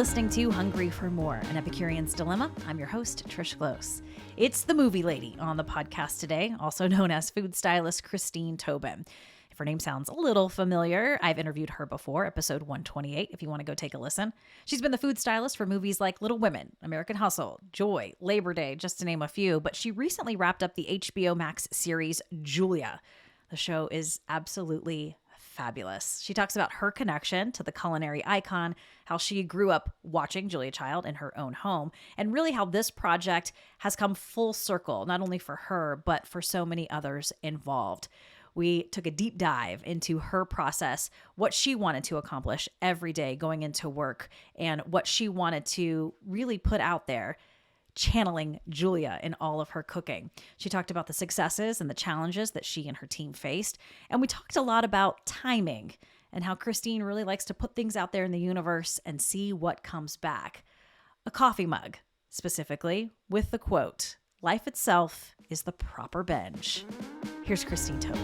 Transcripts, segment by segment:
listening to Hungry for More, an Epicurean's Dilemma. I'm your host, Trish Close. It's the movie lady on the podcast today, also known as food stylist Christine Tobin. If her name sounds a little familiar, I've interviewed her before, episode 128, if you want to go take a listen. She's been the food stylist for movies like Little Women, American Hustle, Joy, Labor Day, just to name a few, but she recently wrapped up the HBO Max series Julia. The show is absolutely fabulous. She talks about her connection to the culinary icon, how she grew up watching Julia Child in her own home, and really how this project has come full circle, not only for her, but for so many others involved. We took a deep dive into her process, what she wanted to accomplish every day going into work, and what she wanted to really put out there, channeling Julia in all of her cooking. She talked about the successes and the challenges that she and her team faced. And we talked a lot about timing and how Christine really likes to put things out there in the universe and see what comes back. A coffee mug, specifically, with the quote, "Life itself is the proper bench." Here's Christine Tobin.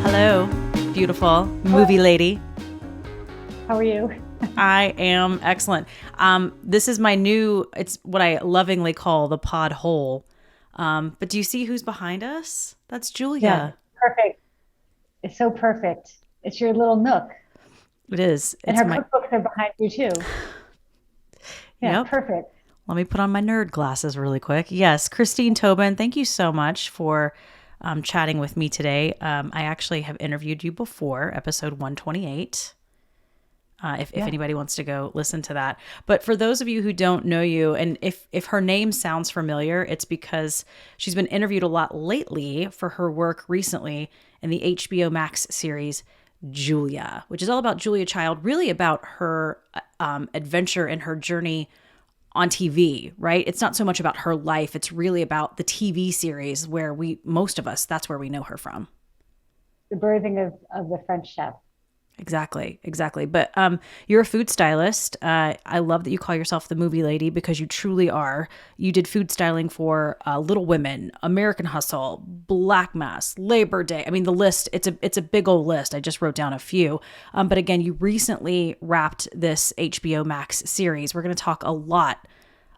Hello, beautiful movie lady. How are you? I am excellent. This is my it's what I lovingly call the pod hole. But do you see who's behind us? That's Julia. Yeah, perfect. It's so perfect. It's your little nook. It is. And her cookbooks are behind you too. Yeah, yep. Perfect. Let me put on my nerd glasses really quick. Yes, Christine Tobin, thank you so much for chatting with me today. I actually have interviewed you before, episode 128. If anybody wants to go listen to that. But for those of you who don't know you, and if her name sounds familiar, it's because she's been interviewed a lot lately for her work recently in the HBO Max series Julia, which is all about Julia Child, really about her adventure and her journey on TV, right? It's not so much about her life. It's really about the TV series where most of us, that's where we know her from. The birthing of the French chef. Exactly. But you're a food stylist. I love that you call yourself the movie lady because you truly are. You did food styling for Little Women, American Hustle, Black Mass, Labor Day. I mean, the list, it's a big old list. I just wrote down a few. But again, you recently wrapped this HBO Max series. We're going to talk a lot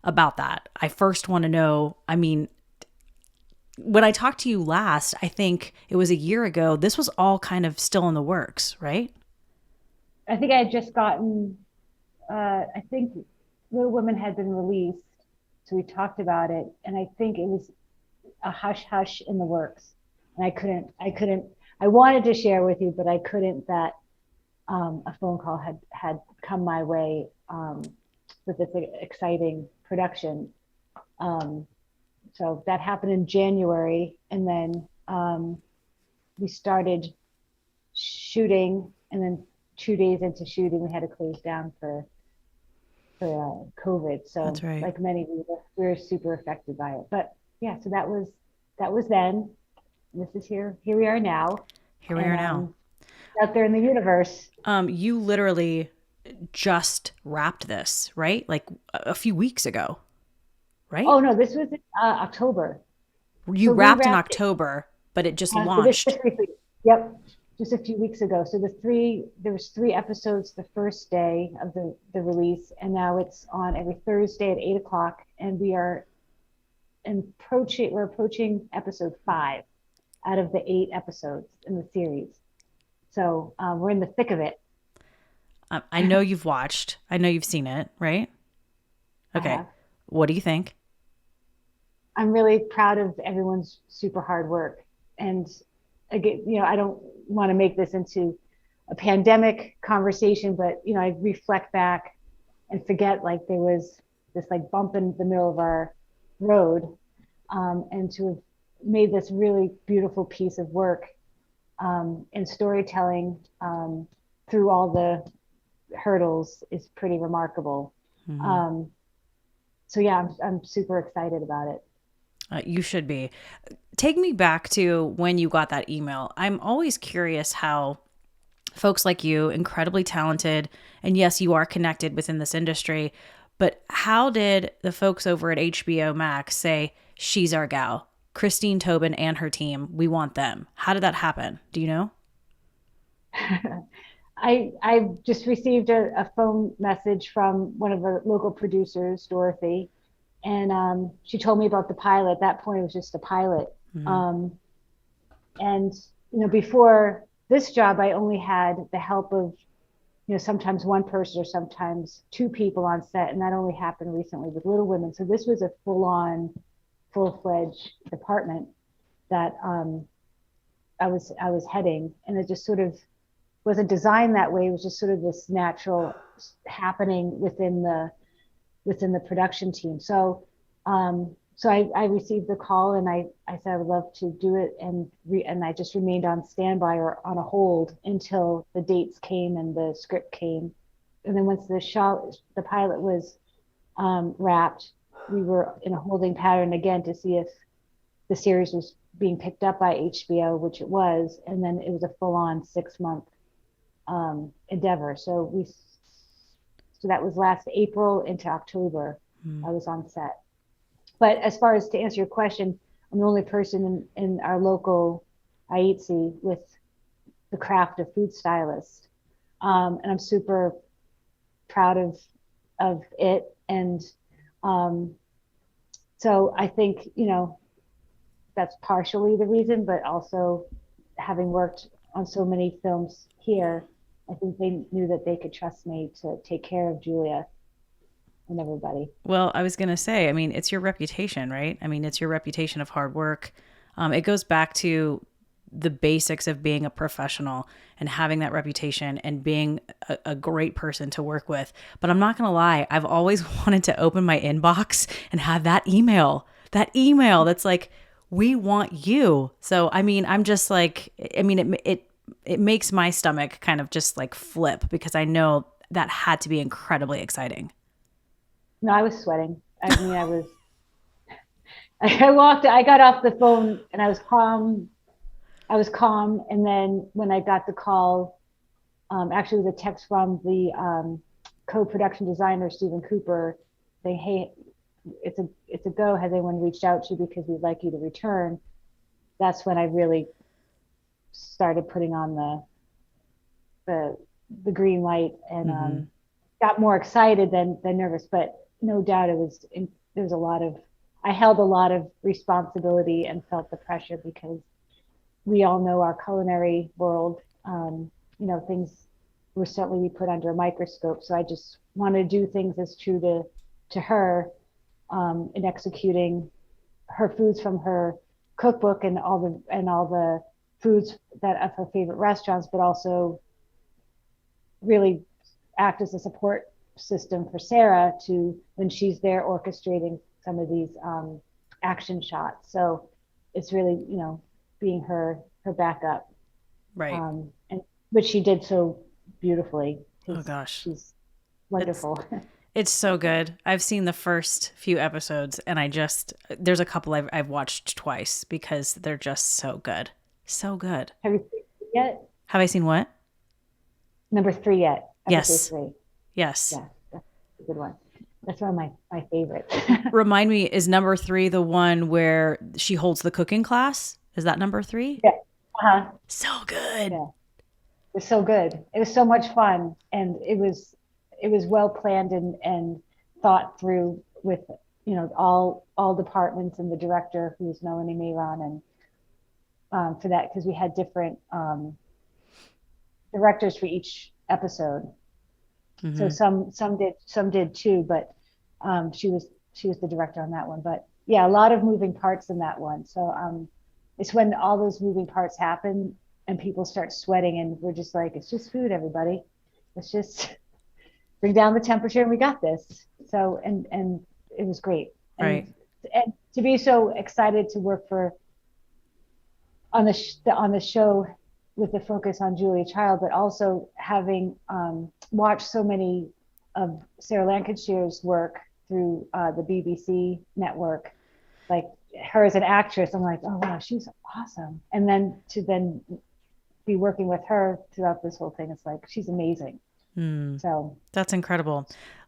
about that. I first want to know, when I talked to you last, I think it was a year ago, this was all kind of still in the works, right? I think I had just gotten, I think Little Women had been released, so we talked about it, and I think it was a hush in the works. And I wanted to share with you, but I couldn't, that a phone call had come my way with this exciting production. So that happened in January, and then we started shooting, and then 2 days into shooting, we had to close down for COVID. So that's right. Like many, we were super affected by it. But yeah, so that was then. This is here we are now. Here we are now. Out there in the universe. You literally just wrapped this, right? Like a few weeks ago, right? Oh no, this was October. You wrapped in October, but it just launched. Yep. Just a few weeks ago. So there was 3 episodes the first day of the release, and now it's on every Thursday at 8:00, and we're approaching episode 5 out of the 8 episodes in the series. So we're in the thick of it. I know you've watched. I know you've seen it, right? Okay. What do you think? I'm really proud of everyone's super hard work. And again, I don't want to make this into a pandemic conversation, but I reflect back and forget like there was this like bump in the middle of our road, and to have made this really beautiful piece of work in storytelling through all the hurdles is pretty remarkable. Mm-hmm. So yeah, I'm super excited about it. You should be. Take me back to when you got that email. I'm always curious how folks like you, incredibly talented, and yes, you are connected within this industry, but how did the folks over at HBO Max say, she's our gal? Christine Tobin and her team, we want them. How did that happen? Do you know? I just received a phone message from one of the local producers, Dorothy, and she told me about the pilot. At that point, it was just a pilot. Mm-hmm. Um, and before this job, I only had the help of sometimes one person or sometimes two people on set, and that only happened recently with Little Women. So this was a full-fledged department that I was heading, and it just sort of wasn't designed that way. It was just sort of this natural happening within the production team. So I received the call, and I said I would love to do it, and I just remained on standby or on a hold until the dates came and the script came. And then once the pilot was wrapped, we were in a holding pattern again to see if the series was being picked up by HBO, which it was, and then it was a full-on 6-month endeavor. So that was last April into October. I was on set. But as far as to answer your question, I'm the only person in our local IETSE with the craft of food stylist. And I'm super proud of it. And so I think, that's partially the reason, but also having worked on so many films here, I think they knew that they could trust me to take care of Julia and everybody. Well, I was going to say, I mean, it's your reputation, right? I mean, it's your reputation of hard work. It goes back to the basics of being a professional and having that reputation and being a great person to work with. But I'm not going to lie, I've always wanted to open my inbox and have that email that's like, we want you. So, I mean, I'm just like, I mean, it makes my stomach kind of just like flip because I know that had to be incredibly exciting. No, I was sweating. I mean, I got off the phone and I was calm. And then when I got the call, actually it was a text from the co-production designer, Stephen Cooper, saying, "Hey, it's a go. Has anyone reached out to you because we'd like you to return?" That's when I really started putting on the green light and got more excited than nervous. But no doubt there was a lot of, I held a lot of responsibility and felt the pressure because we all know our culinary world, things were certainly put under a microscope. So I just wanted to do things as true to her in executing her foods from her cookbook and all the foods that of her favorite restaurants, but also really act as a support system for Sarah to when she's there orchestrating some of these action shots. So it's really, being her backup. Right. And which she did so beautifully. Oh gosh. She's wonderful. It's so good. I've seen the first few episodes and there's a couple I've watched twice because they're just so good. So good. Have you seen it yet? Have I seen what? Number 3 yet? Yes. 3. Yes. Yeah, that's a good one. That's one of my favorites. Remind me, is number 3 the one where she holds the cooking class? Is that number 3? Yeah. Uh-huh. So good. Yeah. It was so good. It was so much fun. And it was well planned and thought through with, all departments and the director who's Melanie Mayron and for that, because we had different directors for each episode. So some did too, but she was the director on that one. But yeah, a lot of moving parts in that one. So it's when all those moving parts happen and people start sweating and we're just like, it's just food, everybody. Let's just bring down the temperature and we got this. So and it was great. Right. And to be so excited to work on the show with the focus on Julia Child, but also having watched so many of Sarah Lancashire's work through the BBC network, like her as an actress, I'm like, oh wow, she's awesome. And then to be working with her throughout this whole thing, it's like she's amazing. So that's incredible.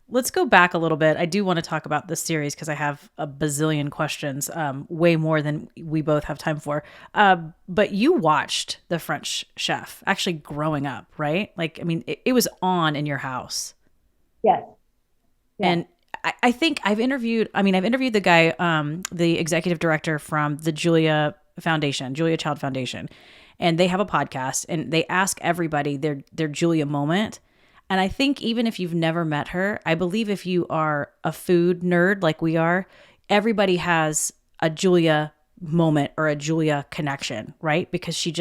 Let's go back a little bit. I do want to talk about this series because I have a bazillion questions, way more than we both have time for. But you watched The French Chef actually growing up, right? Like, I mean, it was on in your house. Yes. Yeah. And I think I've interviewed the guy, the executive director from the Julia Child Foundation, and they have a podcast and they ask everybody their Julia moment. And I think even if you've never met her, I believe if you are a food nerd like we are, everybody has a Julia moment or a Julia connection, right? Because she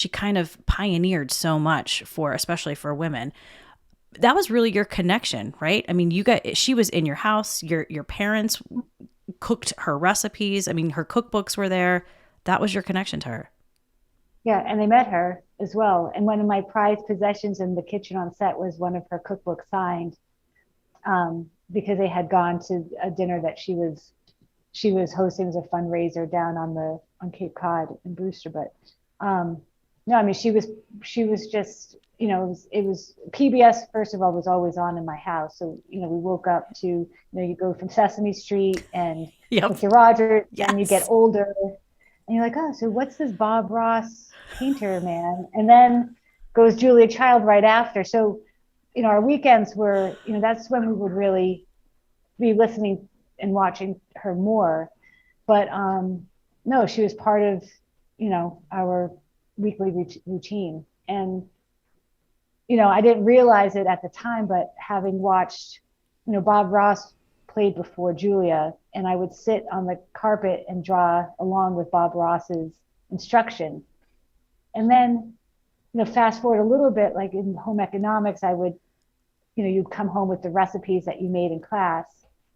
kind of pioneered so much especially for women. That was really your connection, right? I mean, she was in your house, your parents cooked her recipes. I mean, her cookbooks were there. That was your connection to her. Yeah, and I met her as well. And one of my prized possessions in the kitchen on set was one of her cookbooks signed, because they had gone to a dinner that she was hosting as a fundraiser down on Cape Cod in Brewster. But no, I mean she was just, it was PBS, first of all, was always on in my house. So we woke up to, you go from Sesame Street and Yep. Mr. Rogers, Yes. and you get older. And you're like, oh, so what's this Bob Ross painter man? And then goes Julia Child right after. So, our weekends were, that's when we would really be listening and watching her more. But no, she was part of, our weekly routine. And, I didn't realize it at the time, but having watched, Bob Ross played before Julia, and I would sit on the carpet and draw along with Bob Ross's instruction. And then, fast forward a little bit, like in home economics, I would, you'd come home with the recipes that you made in class,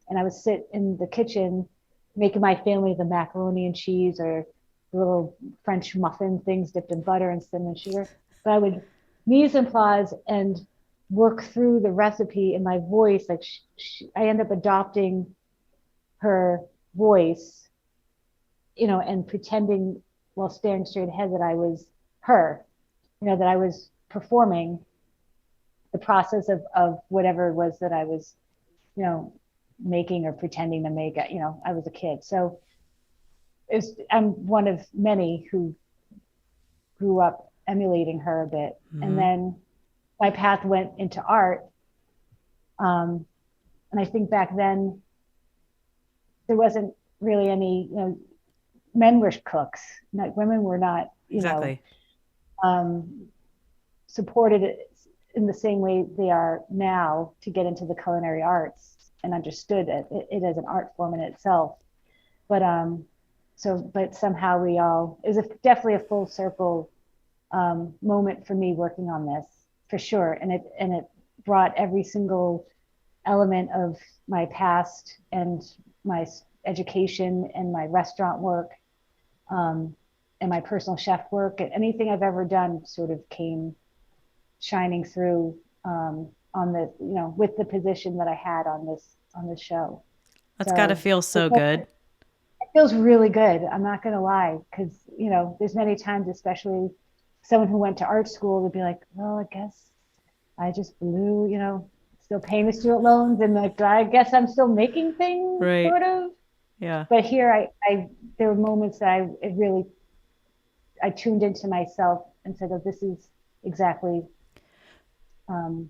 and I would sit in the kitchen making my family the macaroni and cheese or the little French muffin things dipped in butter and cinnamon sugar. But I would mise en place and work through the recipe in my voice. Like I end up adopting her voice, and pretending while staring straight ahead that I was her, that I was performing the process of whatever it was that I was, making or pretending to make. I was a kid. So I'm one of many who grew up emulating her a bit. Mm-hmm. And then my path went into art. And I think back then there wasn't really any, men were cooks. Women were not, exactly. Supported in the same way they are now to get into the culinary arts and understood it as an art form in itself. But but somehow it was definitely a full circle moment for me working on this, for sure. And it brought every single element of my past and my education and my restaurant work, and my personal chef work, and anything I've ever done sort of came shining through on the, with the position that I had on this show. That's got to feel so good. It feels really good. I'm not going to lie, because, there's many times, especially someone who went to art school, would be like, well, I guess I just blew, still paying the student loans, and like, I guess I'm still making things, right. Sort of. Yeah. But here, there were moments that I tuned into myself and said, oh, this is exactly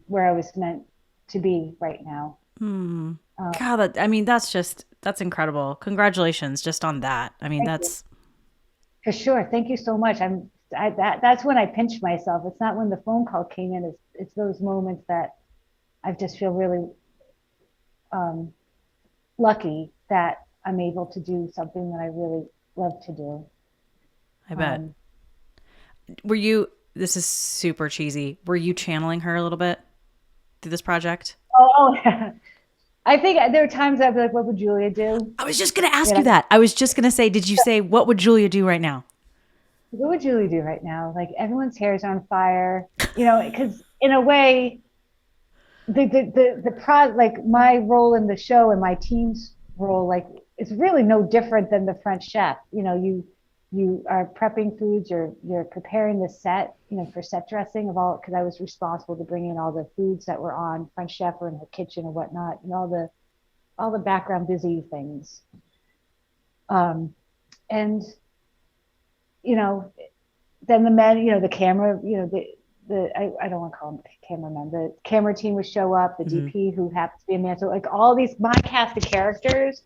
where I was meant to be right now. God, that's incredible. Congratulations just on that. I mean, that's for sure. Thank you so much. That's when I pinched myself. It's not when the phone call came in. It's those moments that I just feel really lucky that I'm able to do something that I really love to do. I bet. This is super cheesy. Were you channeling her a little bit through this project? Oh, yeah. I think there were times I'd be like, what would Julia do? I was just going to ask you that. I was just going to say, did you say, what would Julia do right now? What would Julia do right now? Like, everyone's hair is on fire, because in a way, like my role in the show and my team's role, like, it's really no different than the French Chef. You you are prepping foods, you're preparing the set, for set dressing of all, because I was responsible to bring in all the foods that were on. French chef or in her kitchen or whatnot, and all the background busy things. And then the men, the camera, I don't want to call them cameramen. The camera team would show up, the DP who happens to be a man. So like all these, my cast of characters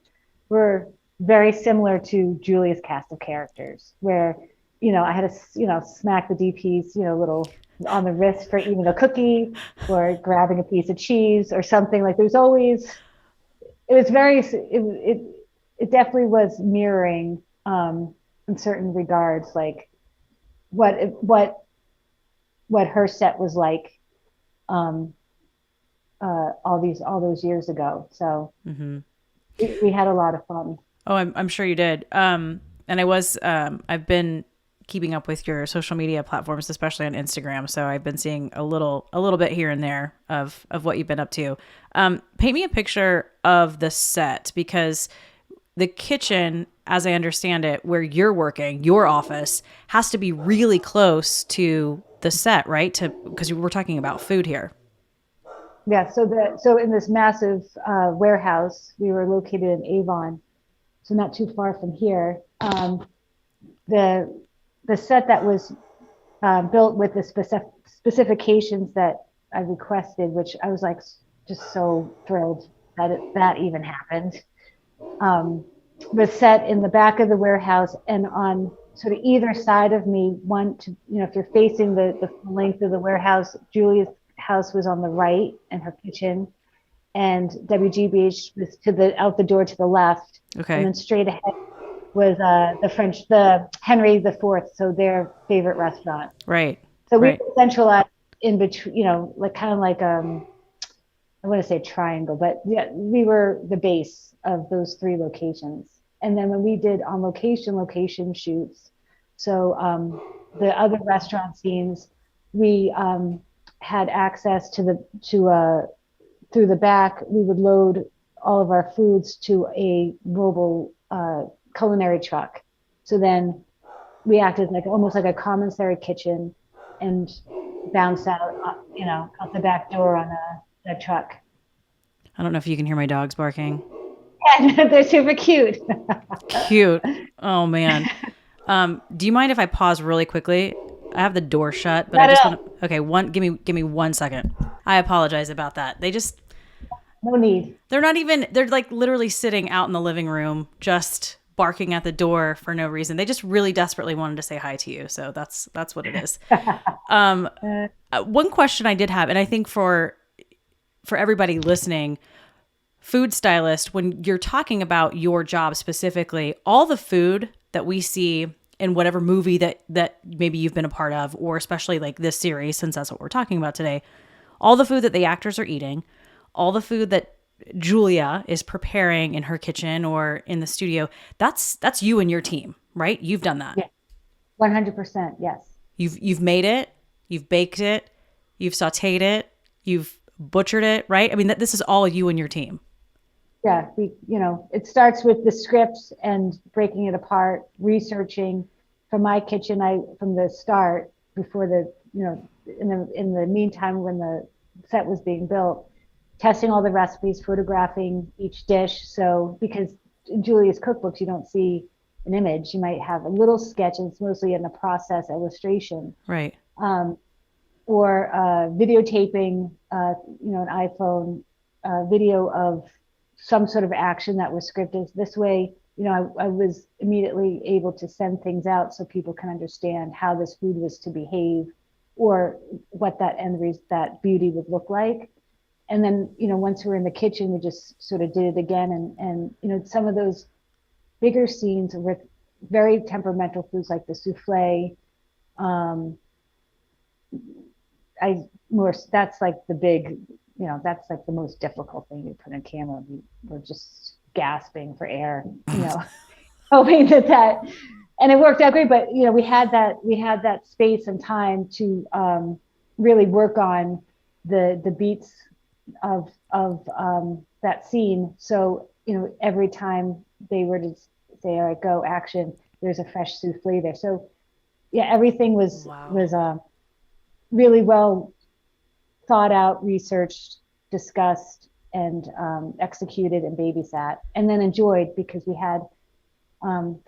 were very similar to Julia's cast of characters, where, I had to, smack the DP's, little on the wrist for eating a cookie or grabbing a piece of cheese or something. Like there's always, it was very, it definitely was mirroring in certain regards, like what her set was like all those years ago. So we had a lot of fun. Oh, I'm sure you did. And I've been keeping up with your social media platforms, especially on Instagram. So I've been seeing a little bit here and there of what you've been up to. Paint me a picture of the set, because the kitchen, as I understand it, where you're working, your office has to be really close to the set, right? Because we're talking about food here. Yeah. So in this massive warehouse, we were located in Avon, so not too far from here. The set that was built with the specifications that I requested, which I was like just so thrilled that even happened. Was set in the back of the warehouse, and on sort of either side of me, if you're facing the length of the warehouse, Julia's house was on the right and her kitchen, and WGBH was out the door to the left. Okay. And then straight ahead was the Henry IV, so their favorite restaurant. Right. So we were centralized in between, like kind of like I want to say triangle, but yeah, we were the base of those three locations. And then when we did on location shoots, so the other restaurant scenes, we had access to through the back. We would load all of our foods to a mobile culinary truck. So then we acted like almost like a commissary kitchen and bounced out, out the back door on the truck. I don't know if you can hear my dogs barking. Yeah, they're super cute. Cute. Oh man. Do you mind if I pause really quickly? I have the door shut, but I just want to. Okay, give me 1 second. I apologize about that. No need. They're like literally sitting out in the living room, just barking at the door for no reason. They just really desperately wanted to say hi to you. So that's what it is. One question I did have, and I think for everybody listening, food stylist, when you're talking about your job specifically, all the food that we see in whatever movie that maybe you've been a part of, or especially like this series, since that's what we're talking about today, all the food that the actors are eating, all the food that Julia is preparing in her kitchen or in the studio, that's you and your team, right? You've done that. Yeah. 100%. Yes. You've made it, you've baked it, you've sauteed it, you've butchered it, right? I mean, this is all you and your team. Yeah, it starts with the scripts and breaking it apart, researching. From my kitchen, from the start, before in the meantime when the set was being built, testing all the recipes, photographing each dish. So because in Julia's cookbooks, you don't see an image, you might have a little sketch, and it's mostly in the process illustration. Right. Or videotaping, an iPhone video of some sort of action that was scripted. This way, I was immediately able to send things out so people can understand how this food was to behave, or what that beauty would look like. And then, once we were in the kitchen, we just sort of did it again. And some of those bigger scenes with very temperamental foods like the souffle, that's like the big, that's like the most difficult thing you put on camera. We're just gasping for air, hoping that, and it worked out great. But we had that space and time to really work on the beats of that scene. So every time they were to say, "All right, go action," there's a fresh souffle there. So yeah, everything was Wow. really well thought out, researched, discussed, and executed and babysat, and then enjoyed because we had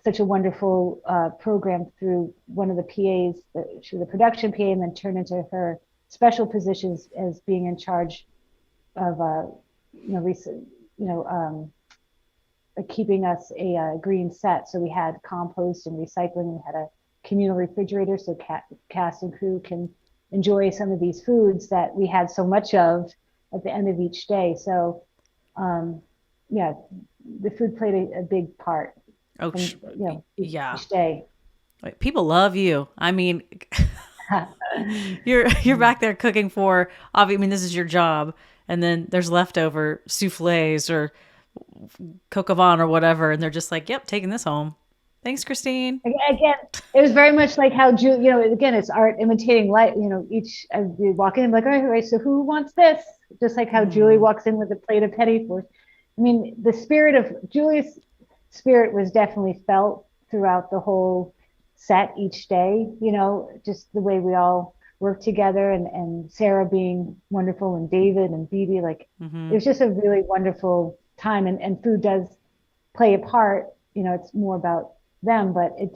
such a wonderful program through one of the PAs. She was a production PA, and then turned into her special positions as being in charge of recent, keeping us a green set. So we had compost and recycling. We had a communal refrigerator, so cast and crew can enjoy some of these foods that we had so much of at the end of each day. So, yeah, the food played a big part. Oh, From, yeah. each day. People love you. I mean, you're back there cooking for, obviously, I mean, this is your job. And then there's leftover souffles or coq au vin or whatever. And they're just like, yep, taking this home. Thanks, Christine. Again, it was very much like how Julie, again, it's art imitating life. Each we walk in, like, all right, so who wants this? Just like how Julie walks in with a plate of petit fours. I mean, the spirit of Julie's spirit was definitely felt throughout the whole set each day. Just the way we all worked together, and Sarah being wonderful, and David and Bibi, like it was just a really wonderful time. And food does play a part. It's more about them, but it's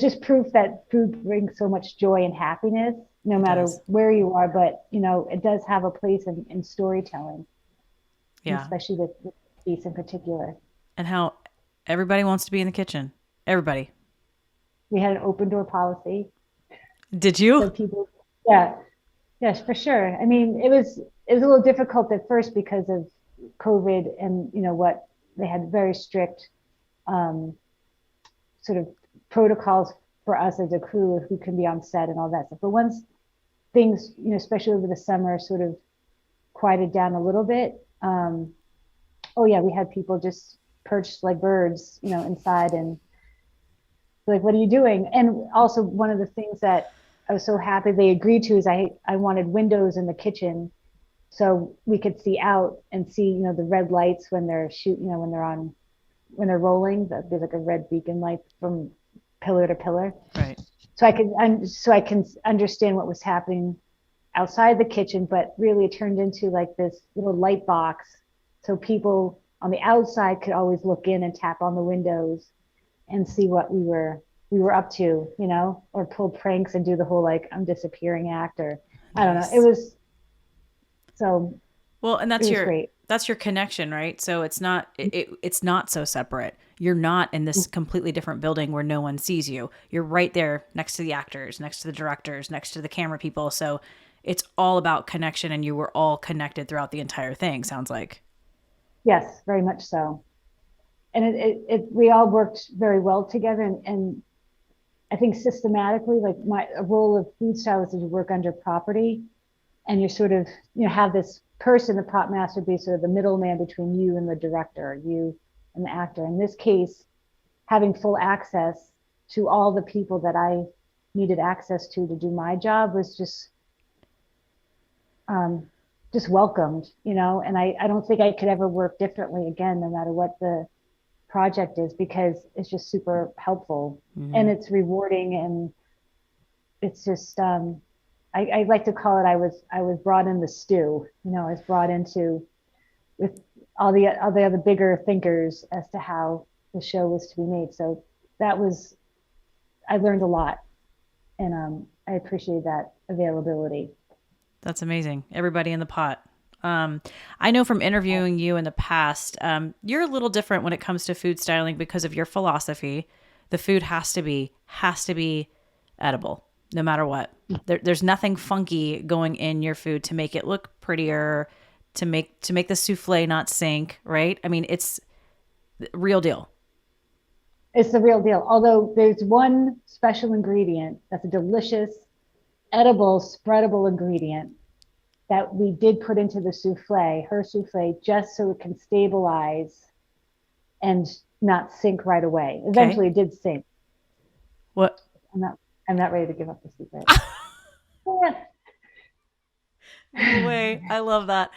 just proof that food brings so much joy and happiness no matter where you are. But it does have a place in storytelling, especially with peace in particular. And how everybody wants to be in the kitchen. Everybody. We had an open door policy. Did you? So people, yeah, yes, for sure. I mean, it was a little difficult at first because of COVID, and what they had very strict sort of protocols for us as a crew of who can be on set and all that stuff. But once things, especially over the summer, sort of quieted down a little bit, we had people just perched like birds, inside, and like, what are you doing? And also, one of the things that I was so happy they agreed to is I wanted windows in the kitchen so we could see out and see, the red lights when they're shooting, when they're rolling. There's like a red beacon light from pillar to pillar. Right. So I can understand what was happening outside the kitchen, but really it turned into like this little light box, so people on the outside could always look in and tap on the windows and see what we were up to, or pull pranks and do the whole like I'm disappearing act, or I don't know. It was so well, and that's your connection, right? So it's not it's not so separate. You're not in this completely different building where no one sees you. You're right there next to the actors, next to the directors, next to the camera people. So it's all about connection, and you were all connected throughout the entire thing, sounds like. Yes, very much so. And we all worked very well together, and I think systematically, like a role of food stylist is to work under property, and you're sort of, have this person, the prop master, be sort of the middleman between you and the director, you and the actor. In this case, having full access to all the people that I needed access to do my job was just welcomed, and I don't think I could ever work differently again, no matter what the project is, because it's just super helpful and it's rewarding, and it's just I like to call it I was brought in the stew. I was brought into with all the other bigger thinkers as to how the show was to be made. So I learned a lot, and I appreciate that availability. That's amazing. Everybody in the pot. I know from interviewing you in the past, you're a little different when it comes to food styling because of your philosophy. The food has to be edible, no matter what. There's nothing funky going in your food to make it look prettier, to make the souffle not sink, right? I mean, it's the real deal. It's the real deal. Although there's one special ingredient that's a delicious, edible, spreadable ingredient that we did put into the her souffle, just so it can stabilize and not sink right away. Eventually it did sink. What? I'm not ready to give up the secret. No way. I love that.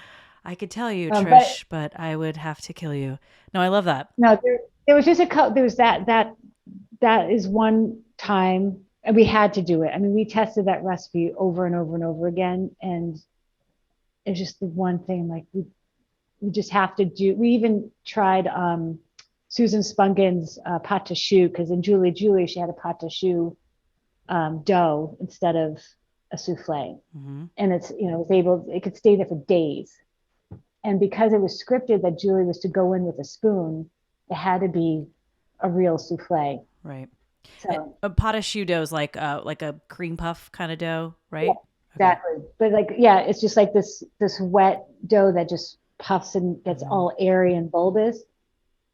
I could tell you, Trish, but I would have to kill you. No, I love that. No, There was just there was that is one time, and we had to do it. I mean, we tested that recipe over and over and over again, and it's just the one thing like we just have to do. We even tried Susan Spungen's pâte à choux, because in Julie she had a pâte à choux dough instead of a souffle, and it's it could stay there for days. And because it was scripted that Julie was to go in with a spoon, it had to be a real souffle. Right. So a pot of choux dough is like a cream puff kind of dough, right? yeah, exactly. Okay. But like, yeah, it's just like this wet dough that just puffs and gets all airy and bulbous.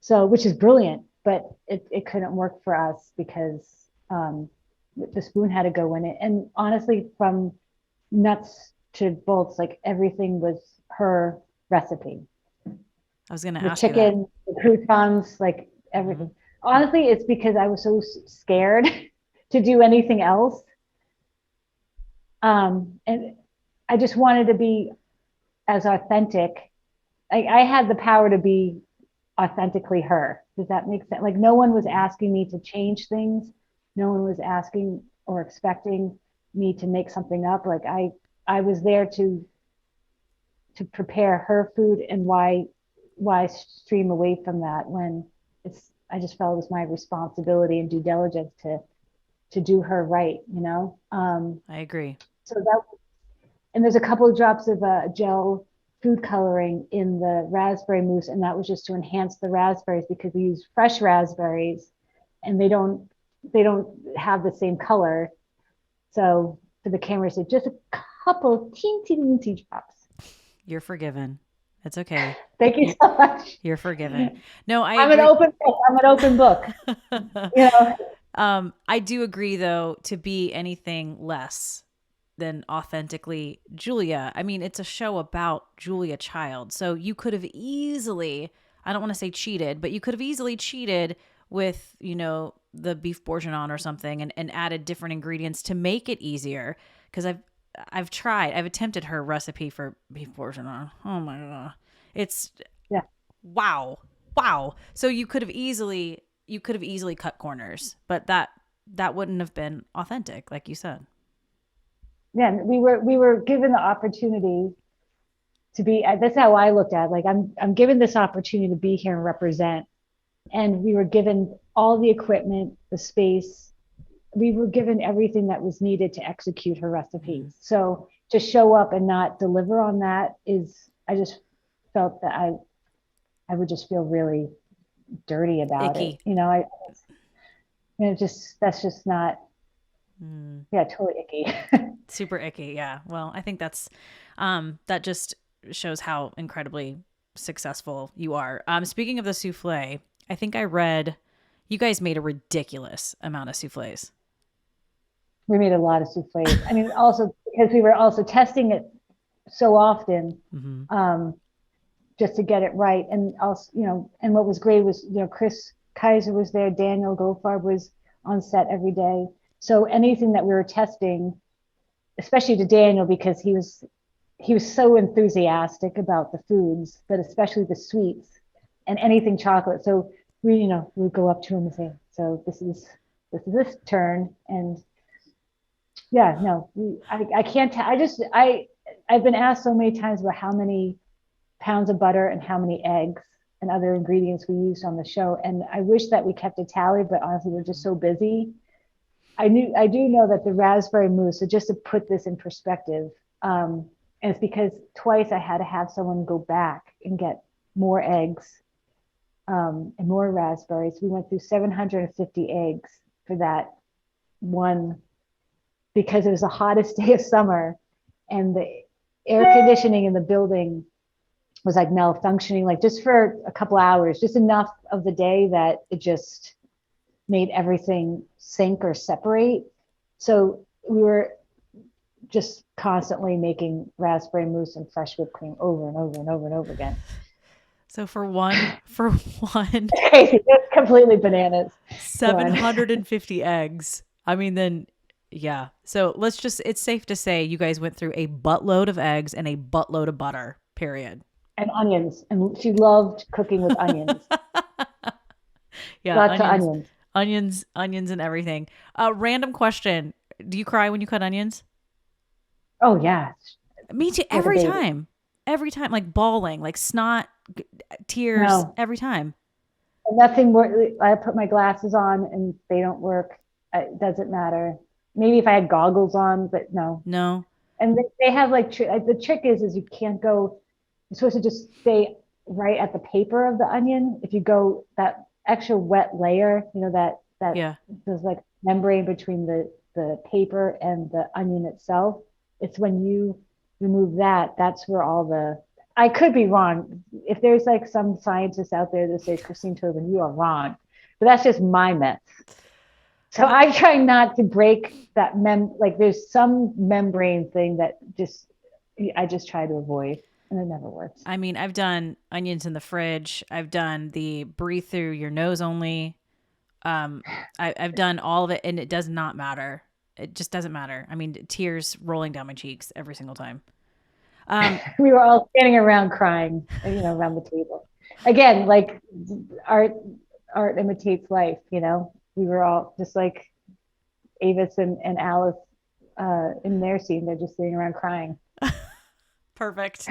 So, which is brilliant, but it couldn't work for us because the spoon had to go in it. And honestly, from nuts to bolts, like everything was her recipe. I was going to The ask chicken, you that. the croutons, like everything. Honestly, it's because I was so scared to do anything else. And I just wanted to be as authentic. I had the power to be authentically her. Does that make sense? Like no one was asking me to change things. No one was asking or expecting me to make something up. Like I was there to prepare her food, and why stream away from that when I just felt it was my responsibility and due diligence to do her right, I agree. So and there's a couple of drops of gel food coloring in the raspberry mousse, and that was just to enhance the raspberries because we use fresh raspberries and they don't have the same color. So for the camera, so just a couple teeny drops. You're forgiven. It's okay. Thank you so much. You're forgiven. No, I'm an open book. I'm an open book. I do agree, though, to be anything less than authentically Julia. I mean, it's a show about Julia Child. So you could have easily, I don't want to say cheated, but you could have easily cheated with, the beef bourguignon or something and added different ingredients to make it easier. Because I've attempted her recipe for beef bourguignon. Oh my God. It's wow. So you could have easily cut corners, but that wouldn't have been authentic, like you said. Yeah, we were given the opportunity to be. That's how I looked at it. Like I'm given this opportunity to be here and represent, and we were given all the equipment, the space. We were given everything that was needed to execute her recipes. So to show up and not deliver on that I just felt that I would just feel really dirty about Icky. it. That's just not. Yeah, totally icky. Super icky. Yeah. Well, I think that's that just shows how incredibly successful you are. Speaking of the souffle, I think I read you guys made a ridiculous amount of souffles. We made a lot of souffles. I mean, also because we were also testing it so often, just to get it right. And also, and what was great was, Chris Kaiser was there, Daniel Goldfarb was on set every day. So anything that we were testing, especially to Daniel, because he was so enthusiastic about the foods, but especially the sweets and anything chocolate. So we would go up to him and say, so this is this turn. And yeah, no, I can't tell. I've been asked so many times about how many pounds of butter and how many eggs and other ingredients we used on the show. And I wish that we kept a tally, but honestly, we're just so busy. I do know that the raspberry mousse, so just to put this in perspective, and it's because twice I had to have someone go back and get more eggs and more raspberries. We went through 750 eggs for that one, because it was the hottest day of summer and the air conditioning in the building was like malfunctioning, like just for a couple hours, just enough of the day that it just made everything sink or separate. So we were just constantly making raspberry mousse and fresh whipped cream over and over and over and over again. So for one, crazy, it's completely bananas. 750 eggs. I mean, then yeah. So it's safe to say you guys went through a buttload of eggs and a buttload of butter, period. And onions. And she loved cooking with onions. Yeah, Lots of onions, onions. onions, and everything. Random question: do you cry when you cut onions? Oh yeah, Me too. like a baby. Every time, like bawling, like snot, tears, No, every time. nothing more. I put my glasses on and they don't work. It doesn't matter. Maybe if I had goggles on, but no. No, And they have like the trick is you can't go. You're supposed to just stay right at the paper of the onion. If you go that extra wet layer, that yeah. there's like membrane between the paper and the onion itself. It's when you remove that, that's where all the I could be wrong. If there's like some scientists out there that say Christine Tobin, you are wrong. But that's just my myth. So Well, I try not to break that like there's some membrane thing that I just try to avoid and it never works. I mean, I've done onions in the fridge. I've done the breathe through your nose only. Um, I've done all of it, and it does not matter. It just doesn't matter. I mean, tears rolling down my cheeks every single time. Um, We were all standing around crying, around the table. Again, like art art imitates life, We were all just like Avis and Alice in their scene, they're just sitting around crying. Perfect.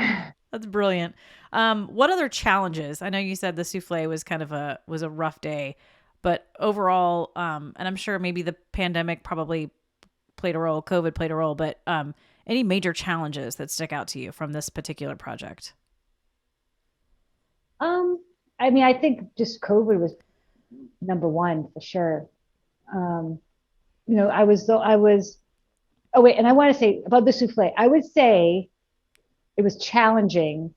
That's brilliant. What other challenges? I know you said the souffle was kind of a rough day, but overall, and I'm sure maybe the pandemic probably played a role, COVID played a role, but any major challenges that stick out to you from this particular project? Um, I mean, I think just COVID was number one for sure. Um, I was. Oh wait, and I want to say about the souffle. I would say it was challenging.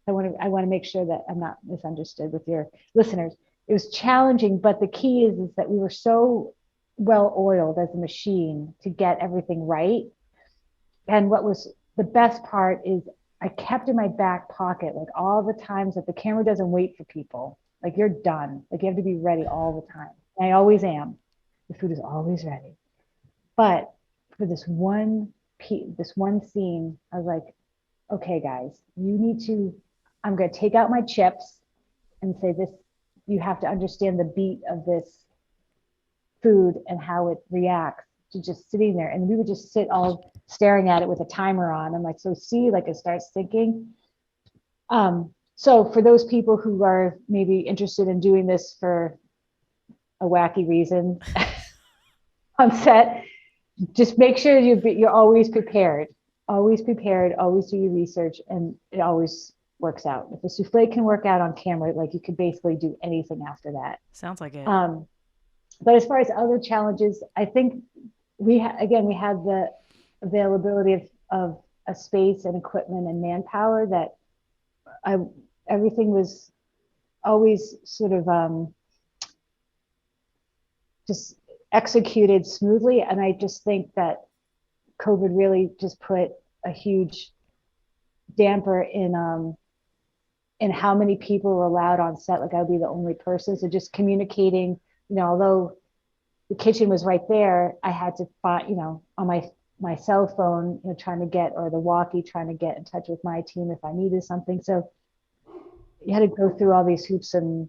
I want to make sure that I'm not misunderstood with your listeners. It was challenging, but the key is that we were so well oiled as a machine to get everything right. And what was the best part is I kept in my back pocket like all the times that the camera doesn't wait for people. Like you're done. Like you have to be ready all the time. And I always am. The food is always ready. But for this one scene, I was like, okay, guys, I'm going to take out my chips and say this, you have to understand the beat of this food and how it reacts to just sitting there. And we would just sit all staring at it with a timer on. I'm like, so see, like it starts thinking. So for those people who are maybe interested in doing this for a wacky reason on set, just make sure you're always prepared, always do your research, and it always works out. If a souffle can work out on camera, like you could basically do anything after that. Sounds like it. But as far as other challenges, I think we had the availability of a space and equipment and manpower that I everything was always sort of just executed smoothly, and I just think that COVID really just put a huge damper in how many people were allowed on set. Like I'd be the only person, so just communicating. Although the kitchen was right there, I had to find, on my cell phone, trying to get or the walkie, trying to get in touch with my team if I needed something. So you had to go through all these hoops and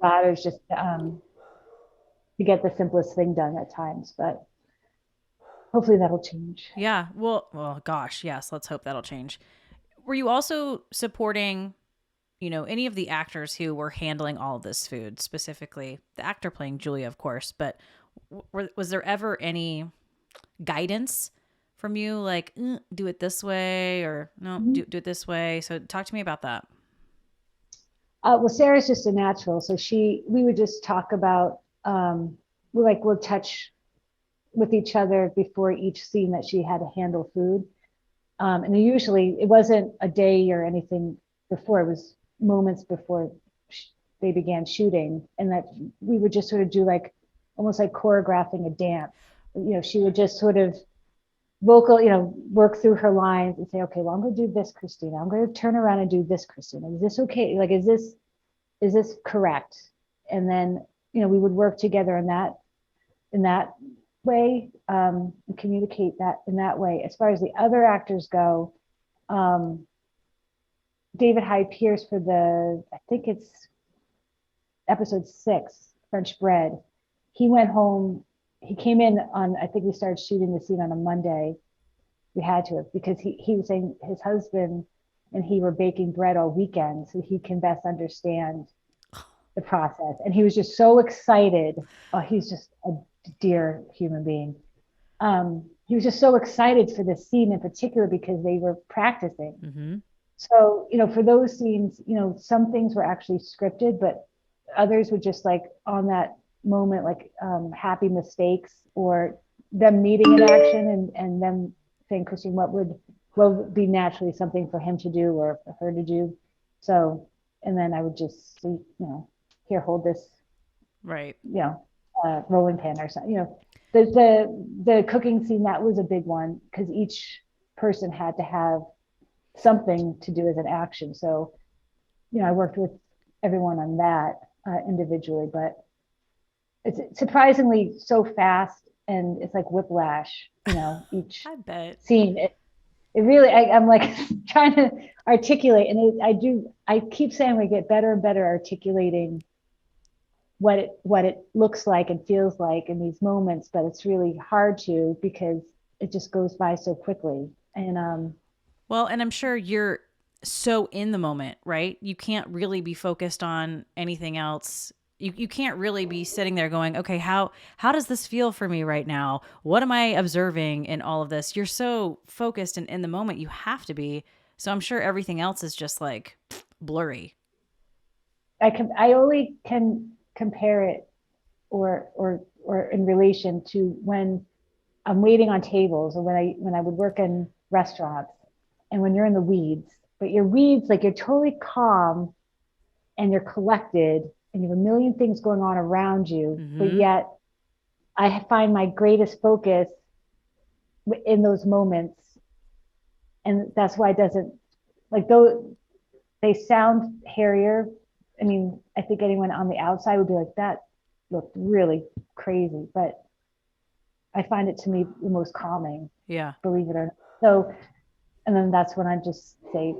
ladders just to get the simplest thing done at times. But hopefully that'll change. Yeah. Well, gosh, yes. Let's hope that'll change. Were you also supporting, any of the actors who were handling all of this food, specifically the actor playing Julia, of course, but was there ever any guidance from you, like do it this way or no, do it this way? So talk to me about that. Well, Sarah's just a natural, so we would just talk about we'll touch with each other before each scene that she had to handle food. And usually it wasn't a day or anything before, it was moments before they began shooting. And that we would just sort of do like almost like choreographing a dance. She would just sort of work through her lines and say, okay, well, I'm going to do this, Christina. I'm going to turn around and do this, Christina. Is this okay? Like, is this correct? And then, we would work together in that way, and communicate that in that way. As far as the other actors go, David Hyde Pierce for I think it's episode 6, French Bread. He went home. He came in on, I think we started shooting the scene on a Monday. We had to have, because he was saying his husband and he were baking bread all weekend so he can best understand the process. And he was just so excited. Oh, he's just a dear human being. He was just so excited for this scene in particular because they were practicing. Mm-hmm. So, for those scenes, some things were actually scripted, but others were just like on that moment, like happy mistakes or them needing an action and them saying, Christine, what would be naturally something for him to do or for her to do. So, and then I would just see, here, hold this, right, rolling pin or something, the cooking scene, that was a big one because each person had to have something to do as an action. So, I worked with everyone on that individually, but it's surprisingly so fast and it's like whiplash, each I bet. scene. It really, I'm like trying to articulate, and I keep saying we get better and better articulating what it looks like and feels like in these moments, but it's really hard to because it just goes by so quickly. And well, and I'm sure you're so in the moment, right? You can't really be focused on anything else. You can't really be sitting there going, okay, how does this feel for me right now? What am I observing in all of this? You're so focused and in the moment, you have to be. So I'm sure everything else is just like blurry. I only can compare it or in relation to when I'm waiting on tables or when I would work in restaurants and when you're in the weeds, but your weeds, like you're totally calm and you're collected and you have a million things going on around you, but yet I find my greatest focus in those moments. And that's why it doesn't, like, though they sound hairier. I mean, I think anyone on the outside would be like, that looked really crazy, but I find it to me the most calming. Yeah. Believe it or not. So, and then that's when I just say,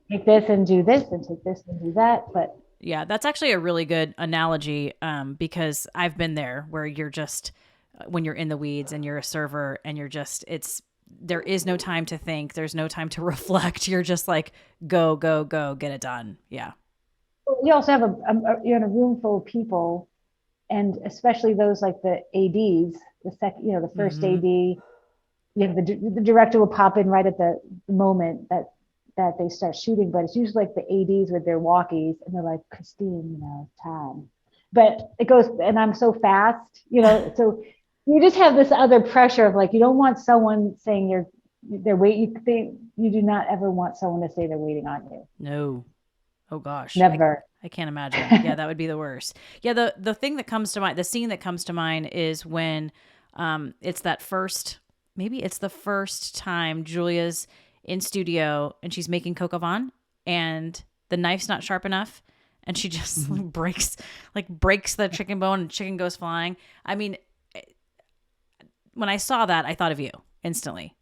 take this and do this and take this and do that. But yeah, that's actually a really good analogy because I've been there where you're just, when you're in the weeds and you're a server and you're just, there is no time to think. There's no time to reflect. You're just like, go, go, go, get it done. Yeah. you also have you're in a room full of people, and especially those like the ADs, the first AD, you have the director will pop in right at the moment that they start shooting, but it's usually like the ADs with their walkies and they're like, Christine, time. But it goes, and I'm so fast, so you just have this other pressure of like, you don't want someone saying they're waiting. You do not ever want someone to say they're waiting on you. No. Oh gosh. Never. I can't imagine. Yeah, that would be the worst. Yeah, the thing that comes to mind, the scene that comes to mind is when it's that first, maybe it's the first time Julia's in studio and she's making coq au vin and the knife's not sharp enough and she just breaks the chicken bone and chicken goes flying. I mean, when I saw that, I thought of you instantly.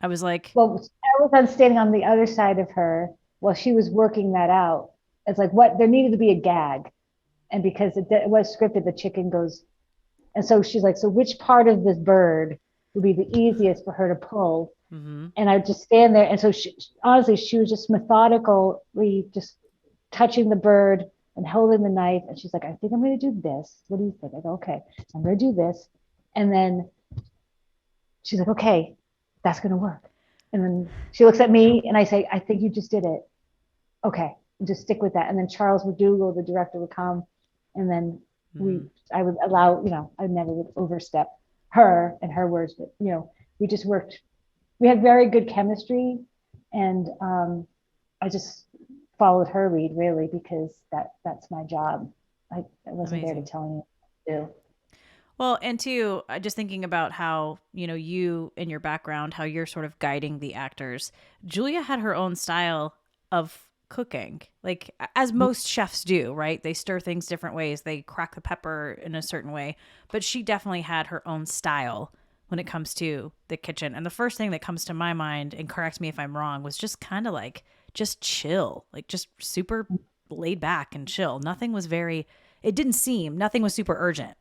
I was like, well, I was standing on the other side of her while she was working that out. It's like, there needed to be a gag. And because it was scripted, the chicken goes. And so she's like, so which part of this bird would be the easiest for her to pull? And I would just stand there. And so honestly, she was just methodically just touching the bird and holding the knife. And she's like, I think I'm going to do this. What do you think? I go, okay, I'm going to do this. And then she's like, okay, that's going to work. And then she looks at me and I say, I think you just did it. Okay, just stick with that. And then Charles McDougall, the director, would come, and then I would allow, I never would overstep her and her words, but we just worked. We had very good chemistry, and I just followed her lead really because that's my job. I wasn't there to tell you what to do. Well, and too, just thinking about how, you and your background, how you're sort of guiding the actors. Julia had her own style of cooking, like as most chefs do, right? They stir things different ways. They crack the pepper in a certain way, but she definitely had her own style when it comes to the kitchen. And the first thing that comes to my mind, and correct me if I'm wrong, was just kind of like, just chill, like just super laid back and chill. Nothing was very It didn't seem, nothing was super urgent.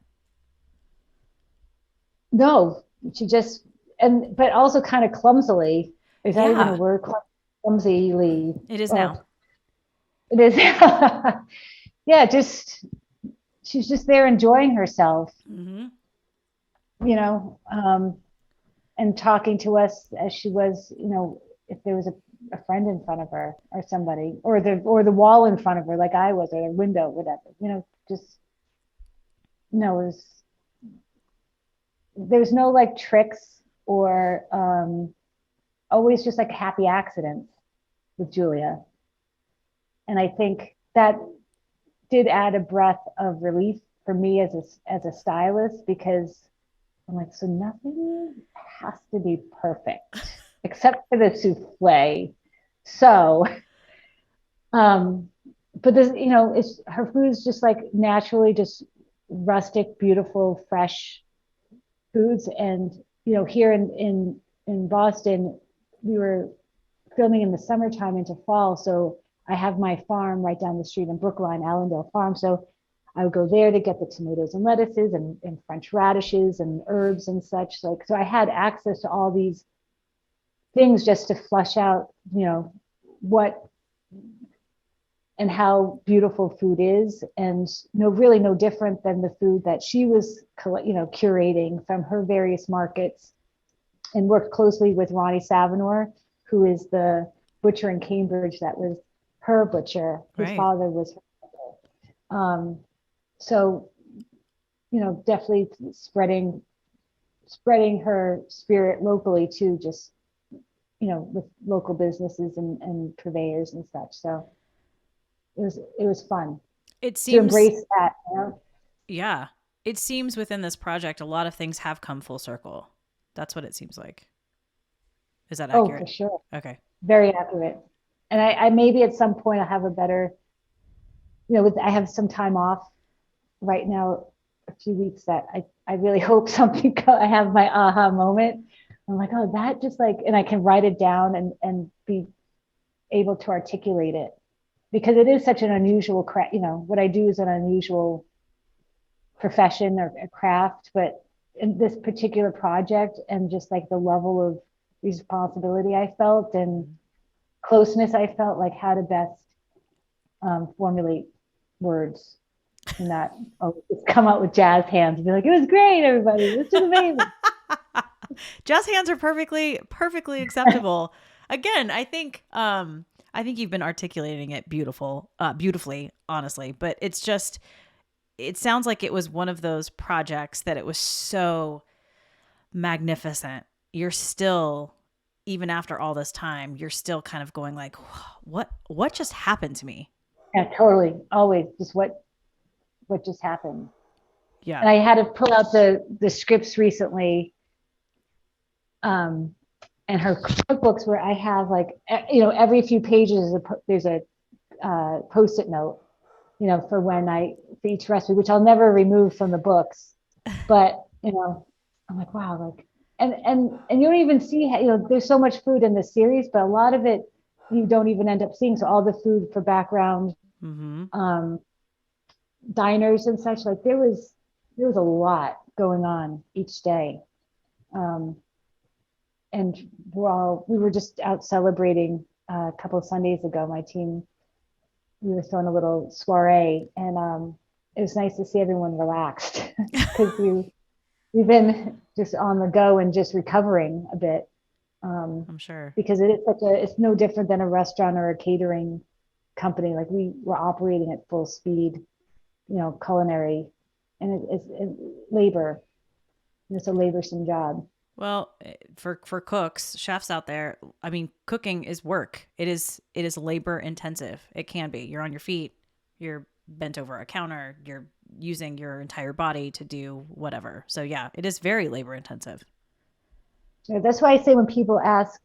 No, she just, but also kind of clumsily. Is that even a Yeah, word? Clumsily. it is now. Well, it is. Yeah, just she's just there enjoying herself, Mm-hmm. you know, and talking to us as she was, if there was a friend in front of her or somebody, or the wall in front of her, like I was, or the window, whatever, just no, it was, there's no like tricks or always just like happy accidents with Julia. And I think that did add a breath of relief for me as a stylist, because I'm like, so nothing has to be perfect except for the souffle. So, um, but this, it's her food is just like naturally just rustic, beautiful, fresh foods. And here in Boston, we were filming in the summertime into fall, so I have my farm right down the street in Brookline, Allendale Farm. So I would go there to get the tomatoes and lettuces and French radishes and herbs and such. Like, so I had access to all these things just to flush out, what and how beautiful food is, and really no different than the food that she was, curating from her various markets, and worked closely with Ronnie Savinor, who is the butcher in Cambridge that was her butcher. His Right. father was her butcher. So, definitely spreading her spirit locally too, just, with local businesses and purveyors and such. So it was fun It to seems, embrace that. yeah, it seems within this project, a lot of things have come full circle. That's what it seems like. Is that Oh, for accurate? sure. Okay. Very accurate. And I maybe at some point I'll have a better, I have some time off right now, a few weeks, that I really hope something, I have my aha moment. I'm like, oh, that just like, and I can write it down and be able to articulate it, because it is such an unusual craft. What I do is an unusual profession or a craft, but in this particular project, and just like the level of responsibility I felt and closeness I felt, like how to best formulate words, and not just come out with jazz hands and be like, it was great, everybody, this is amazing. Jazz hands are perfectly acceptable. Again, I think you've been articulating it beautifully, honestly, but it's just, it sounds like it was one of those projects that it was so magnificent. You're still, even after all this time, you're still kind of going like, what just happened to me? Yeah, totally, always just what just happened. Yeah. And I had to pull out the scripts recently, um, and her cookbooks, where I have like, every few pages there's a post-it note, for for each recipe, which I'll never remove from the books. But I'm like, wow, like, and you don't even see, there's so much food in the series, but a lot of it you don't even end up seeing. So all the food for background, Mm-hmm. um, diners and such, like there was a lot going on each day. Um, and we were just out celebrating a couple of Sundays ago. My team, we were throwing a little soiree, and it was nice to see everyone relaxed, because we've been just on the go and just recovering a bit, I'm sure. because it's no different than a restaurant or a catering company. Like we were operating at full speed, culinary, and it's labor. It's a laborsome job. Well, for cooks, chefs out there, I mean, cooking is work. It is labor intensive. It can be. You're on your feet, you're bent over a counter, you're using your entire body to do whatever. So yeah, it is very labor intensive. Yeah, that's why I say when people ask,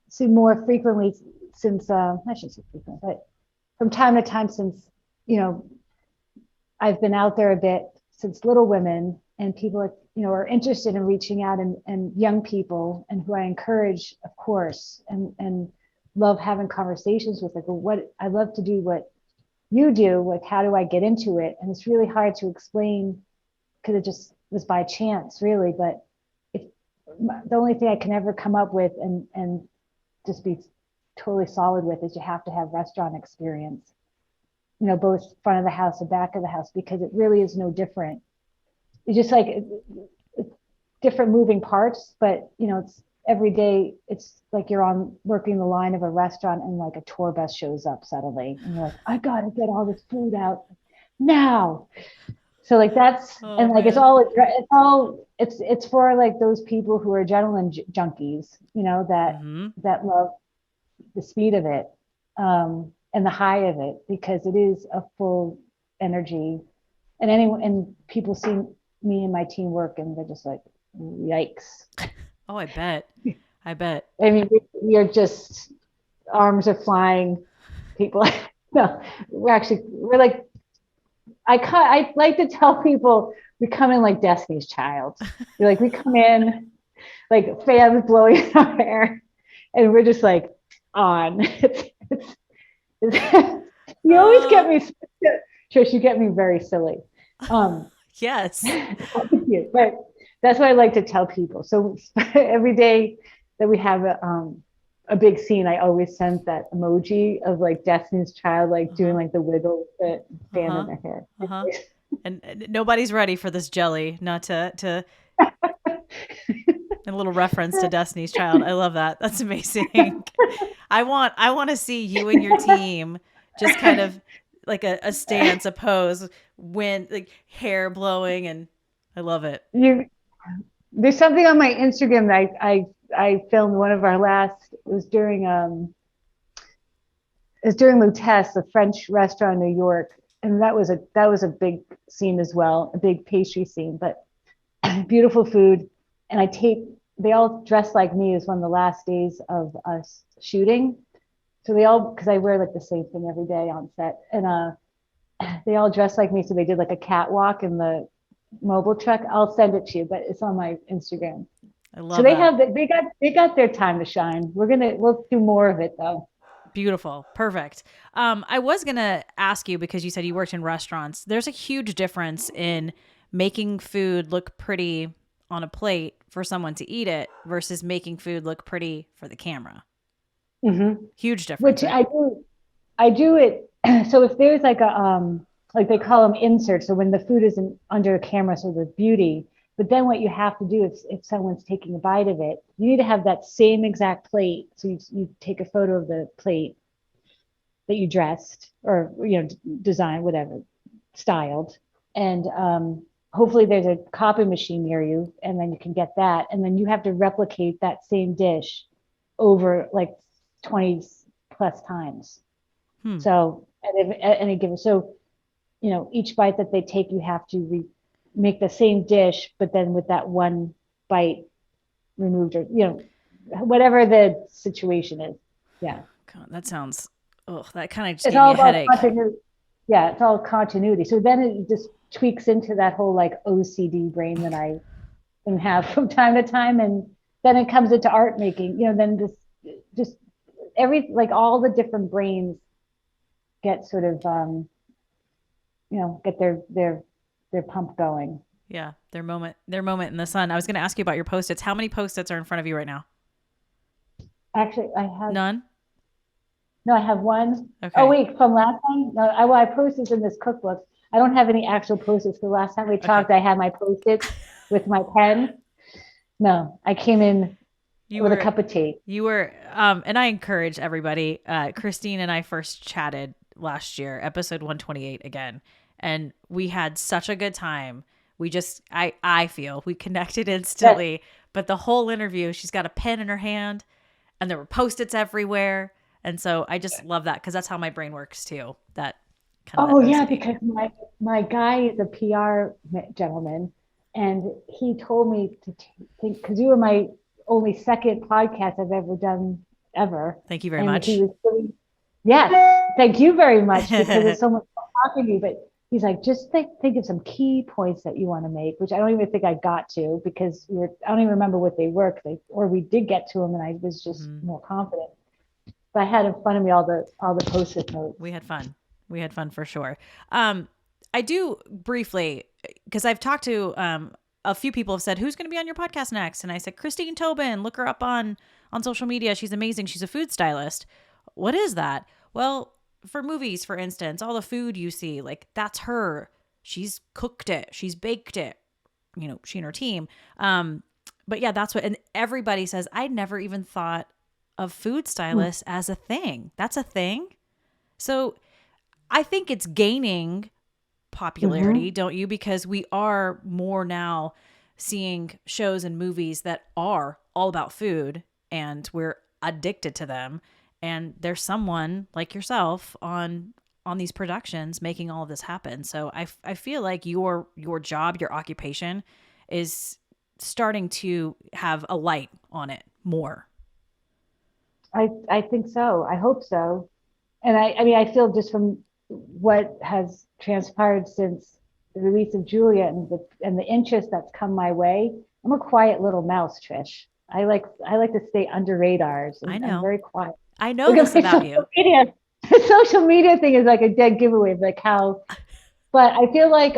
see more frequently, since I shouldn't say frequent, but from time to time, since you know I've been out there a bit since Little Women, and people are interested in reaching out, and young people, and who I encourage, of course, and love having conversations with, like, what I love to do, what you do with how do I get into it. And it's really hard to explain because it just was by chance, really. But if the only thing I can ever come up with and just be totally solid with is you have to have restaurant experience, both front of the house and back of the house, because it really is no different. It's just like different moving parts, but it's every day. It's like you're on working the line of a restaurant and like a tour bus shows up suddenly and you're like, I gotta get all this food out now. So like that's and like man. it's for like those people who are adrenaline junkies, that love the speed of it, and the high of it, because it is a full energy. And people see me and my team work and they're just like, yikes. Oh, I bet. I bet. I mean, we are just, arms are flying. People, no, we're like, I like to tell people we come in like Destiny's Child. You're like, we come in like fans blowing in our hair, and we're just like on. You always get me, Trish. You get me very silly. Yes. But that's what I like to tell people. So every day that we have a big scene, I always send that emoji of like Destiny's Child, like doing like the wiggle, the fan in their hair. And nobody's ready for this jelly, not to a little reference to Destiny's Child. I love that. That's amazing. I want to see you and your team just kind of like a stance, a pose, when like hair blowing, and I love it. There's something on my Instagram that I filmed one of our last. It was during Lutèce, a French restaurant in New York, and that was a big scene as well, a big pastry scene, but beautiful food. And they all dressed like me. It was one of the last days of us shooting. So because I wear like the same thing every day on set, and they all dressed like me. So they did like a catwalk in the mobile truck. I'll send it to you, but it's on my Instagram. I love so that. They got their time to shine. We'll do more of it though. Beautiful. Perfect. I was going to ask you, because you said you worked in restaurants. There's a huge difference in making food look pretty on a plate for someone to eat it versus making food look pretty for the camera. Mm-hmm. Huge difference. Which I do it. So if there's like like they call them inserts. So when the food isn't under a camera, so the beauty. But then what you have to do if someone's taking a bite of it, you need to have that same exact plate. So you take a photo of the plate that you dressed or designed, whatever, styled, and hopefully there's a copy machine near you, and then you can get that, and then you have to replicate that same dish over like 20 plus times. So at any given, each bite that they take, you have to make the same dish, but then with that one bite removed, or whatever the situation is. Yeah. God, that sounds. Oh, that kind of just gave me a headache. Yeah, it's all continuity. So then it just tweaks into that whole like OCD brain that I can have from time to time, and then it comes into art making. Then just all the different brains get sort of get their pump going. Yeah, their moment in the sun. I was going to ask you about your Post-its. How many Post-its are in front of you right now? Actually, I have none. No, I have one. Okay. Oh wait, from last time? No, I posted in this cookbook. I don't have any actual Post-its. The last time we talked, I had my Post-its with my pen. No, I came in with a cup of tea. You were, and I encourage everybody. Christine and I first chatted last year, episode 128 again, and we had such a good time. We just, I feel we connected instantly. Yes. But the whole interview, she's got a pen in her hand, and there were Post-its everywhere. And so I just love that, because that's how my brain works too. That kind of. Oh yeah, because my guy is a PR gentleman, and he told me to think, because you were my only second podcast I've ever done ever. Thank you very much. Yes, thank you very much, because it's so much fun talking to you. But he's like, just think of some key points that you want to make, which I don't even think I got to, because I don't even remember what they were, or we did get to them, and I was just more confident. But I had in front of me all the Post-it notes. We had fun. We had fun for sure. I do briefly, because I've talked to a few people have said, who's going to be on your podcast next? And I said, Christine Tobin, look her up on social media. She's amazing. She's a food stylist. What is that? Well, for movies, for instance, all the food you see, like that's her. She's cooked it. She's baked it. You know, she and her team. But yeah, that's what, and everybody says, I never even thought of food stylists as a thing. That's a thing. So I think it's gaining popularity, don't you? Because we are more now seeing shows and movies that are all about food and we're addicted to them. And there's someone like yourself on these productions making all of this happen. So I feel like your job, your occupation is starting to have a light on it more. I think so. I hope so. And I mean, I feel just from what has transpired since the release of Julia and the interest that's come my way. I'm a quiet little mouse, Trish. I like to stay under radars. And I know. I'm very quiet. I know this about you. The social media thing is like a dead giveaway of like how, but I feel like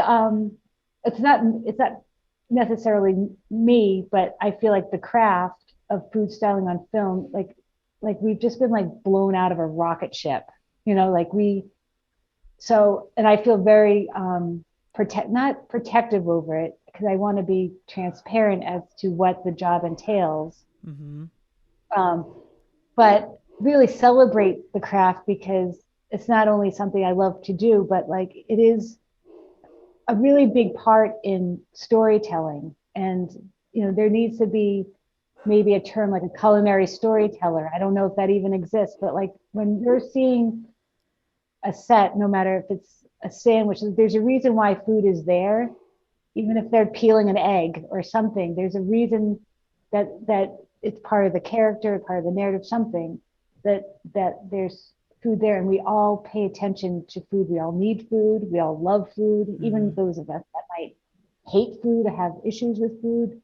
it's not necessarily me, but I feel like the craft of food styling on film, like we've just been like blown out of a rocket ship, you know, like and I feel very not protective over it because I want to be transparent as to what the job entails. But really celebrate the craft because it's not only something I love to do, but like it is a really big part in storytelling. And, you know, there needs to be maybe a term like a culinary storyteller. I don't know if that even exists, but like when you're seeing a set, no matter if it's a sandwich, there's a reason why food is there, even if they're peeling an egg or something. There's a reason that it's part of the character, part of the narrative, something that there's food there, and we all pay attention to food. We all need food. We all love food, even those of us that might hate food or have issues with food.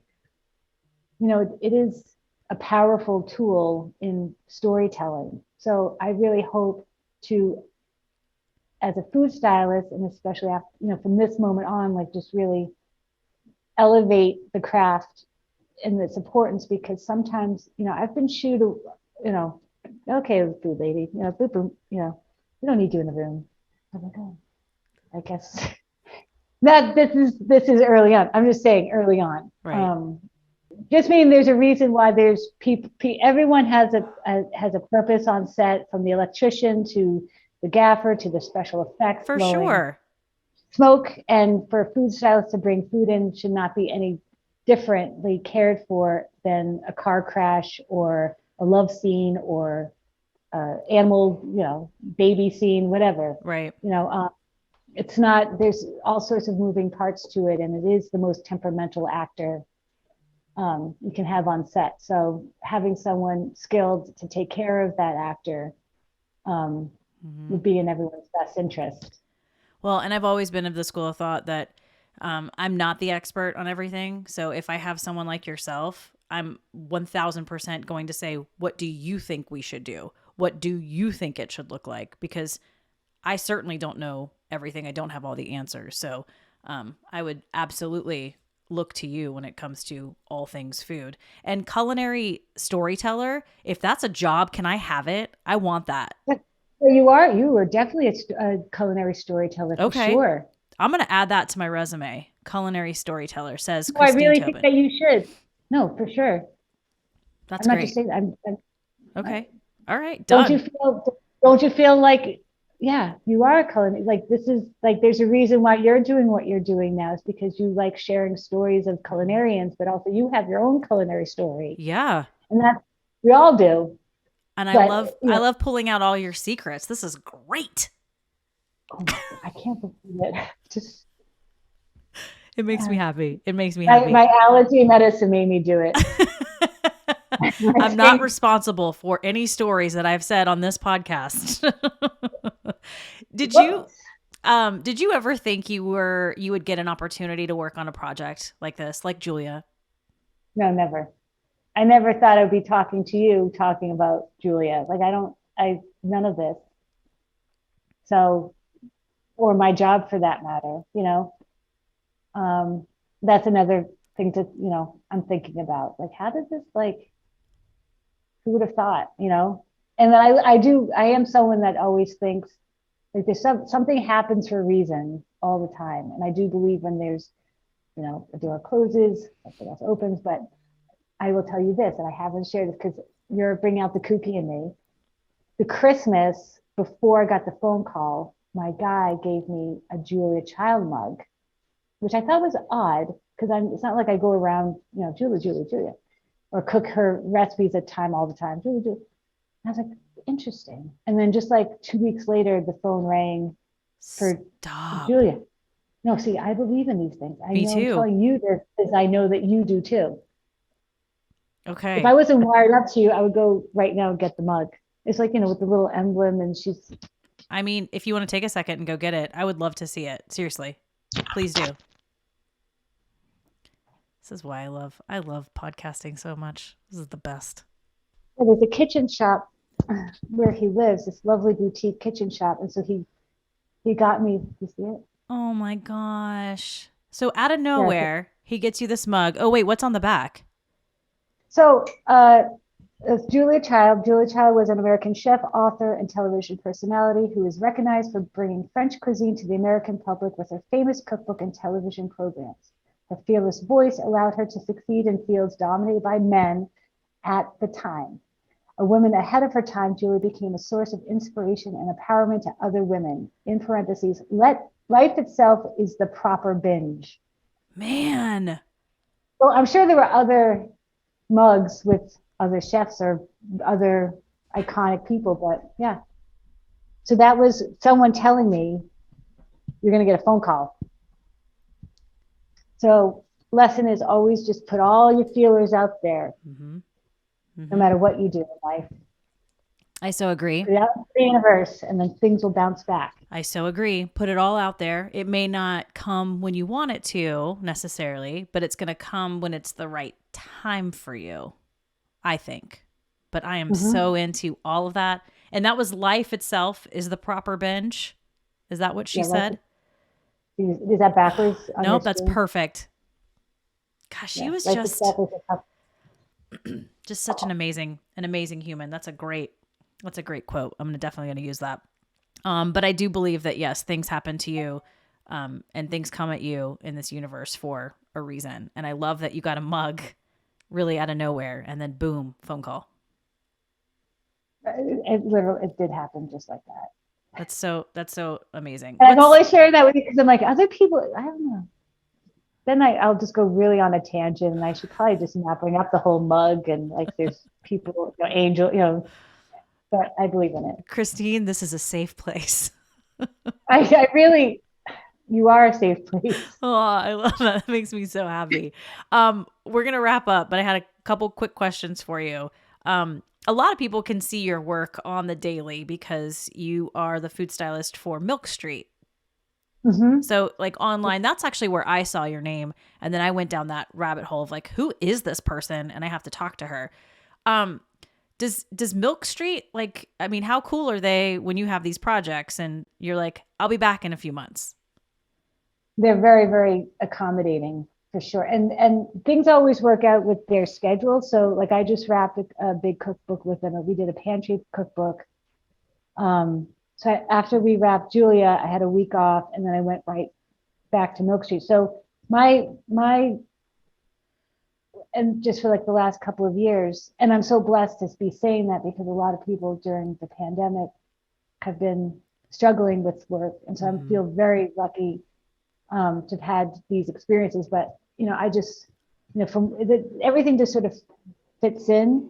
You know, it is a powerful tool in storytelling. So I really hope to, as a food stylist, and especially after, you know, from this moment on, like just really elevate the craft and its importance, because sometimes, you know, I've been shooed, you know, okay, food lady, you know, boop, boop, you know, we don't need you in the room. I'm like, oh, I guess that this is early on. I'm just saying early on. Right. Just mean there's a reason why there's people. Everyone has a purpose on set, from the electrician to the gaffer to the special effects. For sure. Smoke, and for food stylists to bring food in should not be any differently cared for than a car crash or a love scene or animal, you know, baby scene, whatever. Right. You know, it's not. There's all sorts of moving parts to it, and it is the most temperamental actor you can have on set. So having someone skilled to take care of that actor would be in everyone's best interest. Well, and I've always been of the school of thought that I'm not the expert on everything. So if I have someone like yourself, I'm 1000% going to say, what do you think we should do? What do you think it should look like? Because I certainly don't know everything. I don't have all the answers. So I would absolutely look to you when it comes to all things food. And culinary storyteller, if that's a job, can I have it? I want that. Well, you are definitely a culinary storyteller, for sure. I'm going to add that to my resume. Culinary storyteller, says No, Christine I really Tobin. think that you should. No, for sure. That's I'm great. not just saying that. Okay. All right. Done. Don't you feel like, yeah, you are a culinary, like this is like, there's a reason why you're doing what you're doing now, is because you like sharing stories of culinarians, but also you have your own culinary story. Yeah. And that we all do. And but, I love pulling out all your secrets. This is great. Oh my God, I can't believe it. Just it makes me happy. It makes me happy. My allergy medicine made me do it. I'm not responsible for any stories that I've said on this podcast. Did you ever think you would get an opportunity to work on a project like this, like Julia? No, never. I never thought I'd be talking to you, talking about Julia. Like none of this. So or my job for that matter, you know. That's another thing to, you know, I'm thinking about. Like, how did this, like, who would have thought, you know? And then I am someone that always thinks like there's something happens for a reason all the time. And I do believe when there's, you know, a door closes, something else opens. But I will tell you this, and I haven't shared this because you're bringing out the kooky in me. The Christmas before I got the phone call, my guy gave me a Julia Child mug, which I thought was odd because it's not like I go around, you know, Julia, or cook her recipes at time all the time. Julia. I was like, interesting. And then just like 2 weeks later, the phone rang for Stop. Julia. No, see, I believe in these things. I Me know too. I'm telling you this because I know that you do too. Okay. If I wasn't wired up to you, I would go right now and get the mug. It's like, you know, with the little emblem and she's. I mean, if you want to take a second and go get it, I would love to see it. Seriously. Please do. This is why I love podcasting so much. This is the best. There's a kitchen shop where he lives, this lovely boutique kitchen shop. And so he got me, you see it? Oh my gosh. So out of Yeah. nowhere, he gets you this mug. Oh wait, what's on the back? So it's Julia Child. Julia Child was an American chef, author, and television personality who is recognized for bringing French cuisine to the American public with her famous cookbook and television programs. Her fearless voice allowed her to succeed in fields dominated by men at the time. A woman ahead of her time, Julia became a source of inspiration and empowerment to other women. In parentheses, life itself is the proper binge. Man. Well, I'm sure there were other mugs with other chefs or other iconic people, but yeah. So that was someone telling me you're going to get a phone call. So lesson is always just put all your feelers out there, no matter what you do in life. I so agree. Put it out in the universe, and then things will bounce back. I so agree. Put it all out there. It may not come when you want it to necessarily, but it's going to come when it's the right time for you, I think. But I am so into all of that. And that was life itself is the proper binge. Is that what she said? Is that backwards? Nope, that's perfect. Gosh, she was just such an amazing human. That's a great quote. I'm definitely going to use that. But I do believe that yes, things happen to you, and things come at you in this universe for a reason. And I love that you got a mug really out of nowhere and then boom, phone call. It did happen just like that. That's so amazing. And I'm only sharing that with you because I'm like, other people, I don't know. Then I'll just go really on a tangent, and I should probably just not bring up the whole mug and like there's people, you know, angel, you know, but I believe in it. Christine, this is a safe place. I really, you are a safe place. Oh, I love that. It makes me so happy. We're going to wrap up, but I had a couple quick questions for you. A lot of people can see your work on the daily because you are the food stylist for Milk Street. So like online, that's actually where I saw your name. And then I went down that rabbit hole of like, who is this person? And I have to talk to her. Does Milk Street, like, I mean, how cool are they when you have these projects and you're like, I'll be back in a few months? They're very, very accommodating for sure. And things always work out with their schedule. So like I just wrapped a big cookbook with them. We did a pantry cookbook. So after we wrapped Julia, I had a week off and then I went right back to Milk Street. So and just for like the last couple of years, and I'm so blessed to be saying that because a lot of people during the pandemic have been struggling with work. And so I feel very lucky to have had these experiences. But, you know, I just, you know, everything just sort of fits in.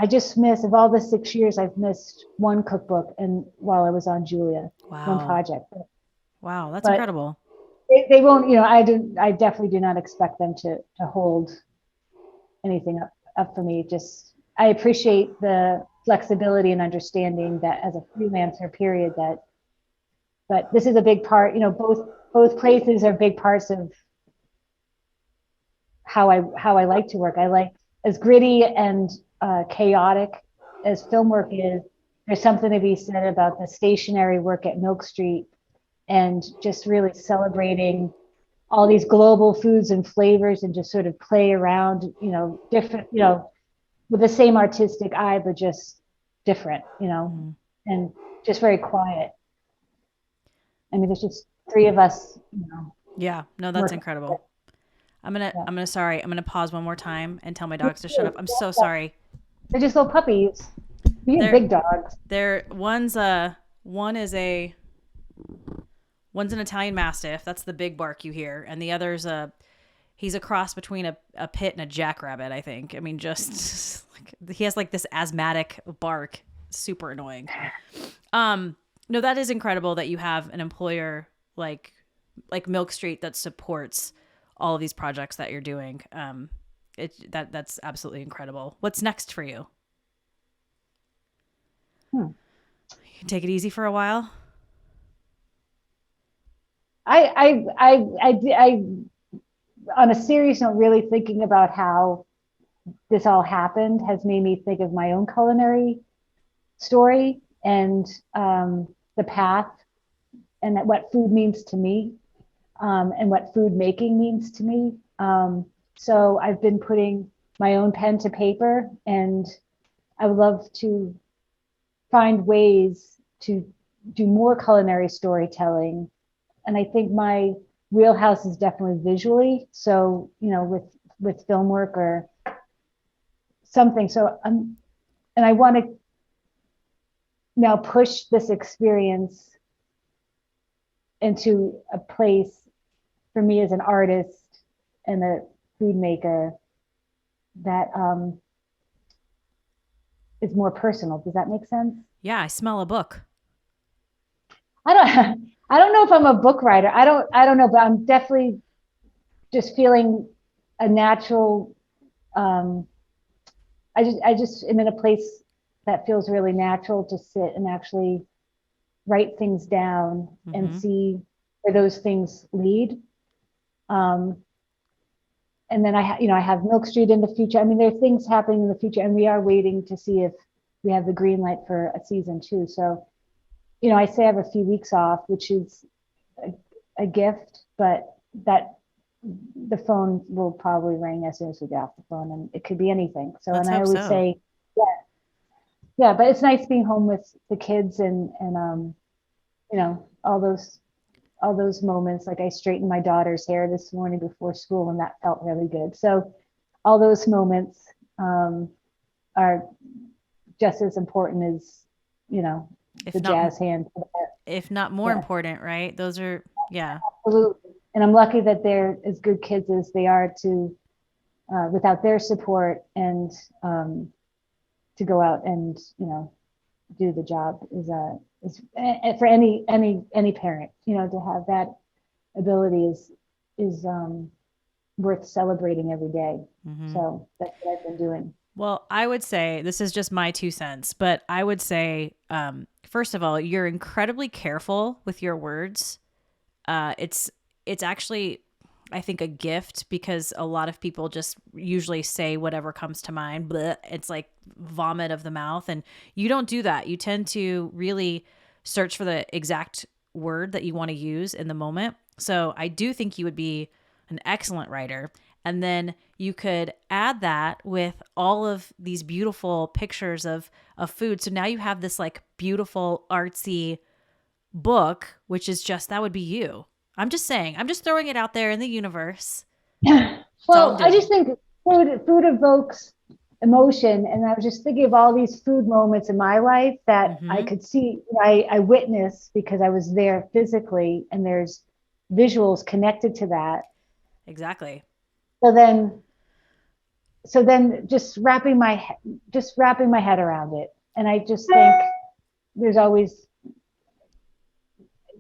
I just miss, of all the 6 years, I've missed one cookbook and while I was on Julia, one project. Wow, that's incredible. They won't, you know, I definitely do not expect them to hold anything up for me. Just, I appreciate the flexibility and understanding that as a freelancer period but this is a big part, you know, both places are big parts of how I like to work. I like, as gritty and chaotic as film work is, there's something to be said about the stationary work at Milk Street and just really celebrating all these global foods and flavors and just sort of play around, different, with the same artistic eye, but just different, and just very quiet. I mean, there's just three of us, Yeah, no, that's incredible. I'm gonna pause one more time and tell my dogs to shut up. I'm so sorry. They're just little puppies. We have big dogs. One's an Italian Mastiff. That's the big bark you hear, and the other's he's a cross between a pit and a jackrabbit, I think. I mean, just he has like this asthmatic bark, super annoying. No, that is incredible that you have an employer like Milk Street that supports all of these projects that you're doing. That's absolutely incredible. What's next for you? You can take it easy for a while. I on a serious note, really thinking about how this all happened has made me think of my own culinary story and the path and what food means to me, and what food making means to me. So I've been putting my own pen to paper, and I would love to find ways to do more culinary storytelling. And I think my wheelhouse is definitely visually. So, with film work or something. So and I want to now push this experience into a place for me as an artist and a food maker that is more personal. Does that make sense? Yeah, I smell a book. I don't know if I'm a book writer. I don't know, but I'm definitely just feeling a natural. I just am in a place that feels really natural to sit and actually write things down and see where those things lead. And then I have Milk Street in the future. I mean, there are things happening in the future, and we are waiting to see if we have the green light for a season 2. So, I say I have a few weeks off, which is a gift, but that the phone will probably ring as soon as we get off the phone, and it could be anything. So, Let's and I hope always so. say, yeah, but it's nice being home with the kids and all those moments. Like I straightened my daughter's hair this morning before school, and that felt really good. So all those moments are just as important as, the jazz hand. If not more important, right? Those are, yeah. Absolutely. And I'm lucky that they're as good kids as they are to, without their support and to go out and, do the job is for any parent, to have that ability is worth celebrating every day. So that's what I've been doing. Well, I would say, this is just my 2 cents, but I would say, first of all, you're incredibly careful with your words. It's actually, I think, a gift, because a lot of people just usually say whatever comes to mind. Blech. It's like vomit of the mouth. And you don't do that. You tend to really search for the exact word that you want to use in the moment. So I do think you would be an excellent writer. And then you could add that with all of these beautiful pictures of food. So now you have this like beautiful artsy book, which is just, that would be you. I'm just saying, I'm just throwing it out there in the universe. Well, I just think food evokes emotion. And I was just thinking of all these food moments in my life that I could see, I witnessed because I was there physically, and there's visuals connected to that. Exactly. So then just wrapping my head around it. And I just think there's always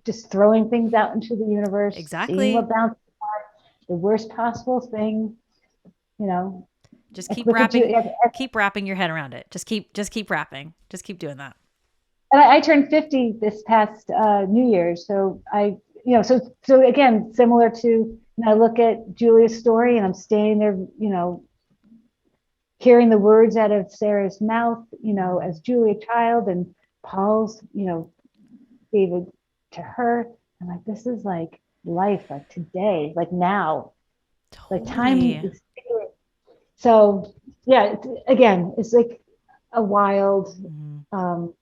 just throwing things out into the universe, Exactly. seeing what bounces back, the worst possible thing, Just keep wrapping your head around it. Just keep wrapping. Just keep doing that. And I turned 50 this past New Year's. So so again, similar to, I look at Julia's story and I'm standing there, hearing the words out of Sarah's mouth, as Julia child, and Paul's, David to her. I'm like, this is like life, like today, like now, like time Totally. is. So yeah, again, it's like a wild, Mhm. um,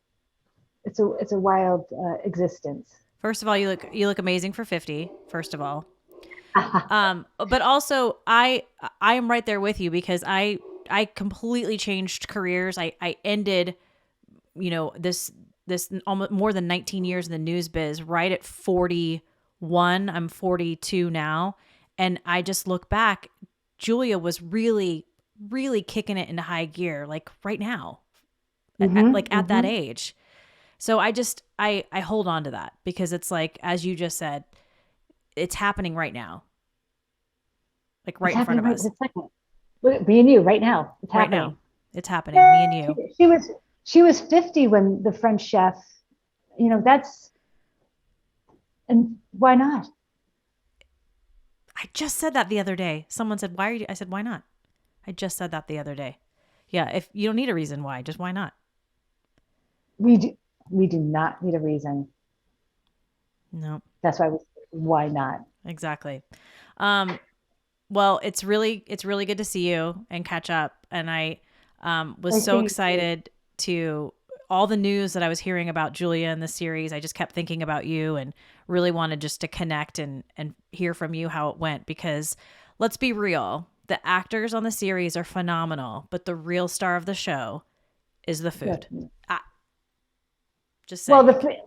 it's a wild existence. First of all, you look amazing for 50, first of all. But also I am right there with you because I completely changed careers. I ended, this almost more than 19 years in the news biz right at 41. I'm 42 now, and I just look back. Julia was really, really kicking it into high gear, like right now, like at that Hmm. age. So I hold on to that because it's like, as you just said, it's happening right now, like It's right in front happening of right us. this second. Look at me and you right now. It's Right now. happening. It's happening. Me and Yay! you. She was 50 when the French chef, that's, and why not? I just said that the other day. Someone said, "Why are you?" I said, "Why not?" I just said that the other day. Yeah, if you don't need a reason why, just why not? We do not need a reason. No, That's why not? exactly. Um, well, it's really good to see you and catch up. And I was Nice so seeing you too. excited to all the news that I was hearing about Julia in the series. I just kept thinking about you and really wanted just to connect and hear from you how it went because let's be real, the actors on the series are phenomenal, but the real star of the show is the Yeah. food. Ah, just Well, saying.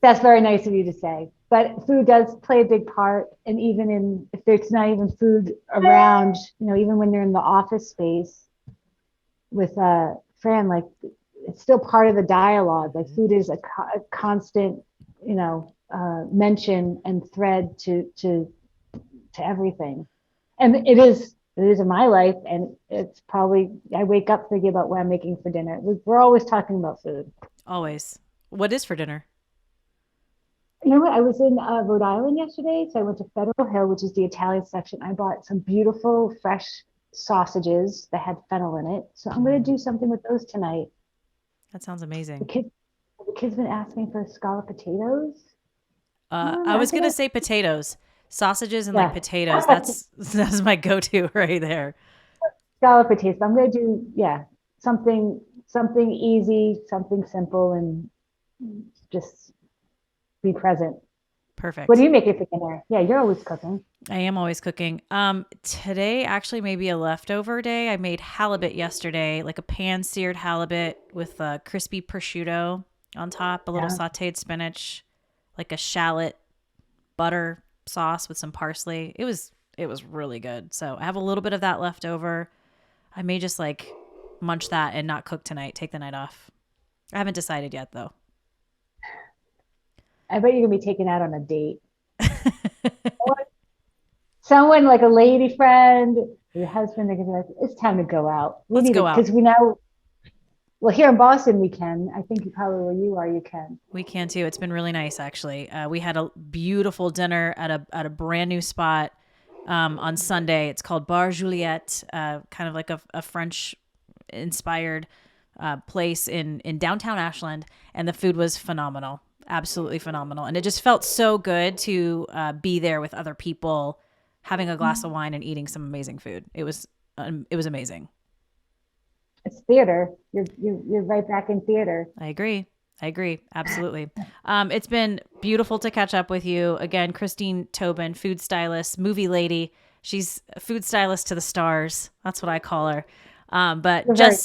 that's very nice of you to say. But food does play a big part, and even if there's not even food around, even when they're in the office space with Fran, like it's still part of the dialogue. Like Mhm. food is a constant, mention and thread to everything, and it is in my life, and it's probably I wake up thinking about what I'm making for dinner. We're always talking about food. Always. What is for dinner? You know what? I was in Rhode Island yesterday, so I went to Federal Hill, which is the Italian section. I bought some beautiful fresh sausages that had fennel in it. So I'm going to Mm, do something with those tonight. that sounds The amazing. kids, the kids been asking for scalloped potatoes. I I was think gonna say potatoes, sausages, and like yeah, potatoes. That's my go-to right there. scalloped potatoes. I'm going to do something easy, something simple, and just be present. What are Perfect. you making for dinner? Yeah, you're always cooking. I am always cooking. Today actually may be a leftover day. I made halibut yesterday, like a pan-seared halibut with crispy prosciutto on top, a little Yeah. sautéed spinach, like a shallot butter sauce with some parsley. It was really good. So I have a little bit of that left over. I may just like munch that and not cook tonight. Take the night off. I haven't decided yet though. I bet you're going to be taken out on a date. Someone like a lady friend, your husband, they're gonna be like, it's time to go out. We Let's need go it out. because we now, well, here in Boston, we can. I think you probably where you are, you can. We can too. It's been really nice actually. We had a beautiful dinner at a brand new spot on Sunday. It's called Bar Juliette, kind of like a French inspired place in downtown Ashland, and the food was phenomenal, absolutely phenomenal, and it just felt so good to be there with other people, having a glass of wine and eating some amazing food. It was amazing. It's theater. You're right back in theater. I agree. I agree. Absolutely. It's been beautiful to catch up with you again. Christine Tobin, food stylist, movie lady. She's a food stylist to the stars. That's what I call her. But You're very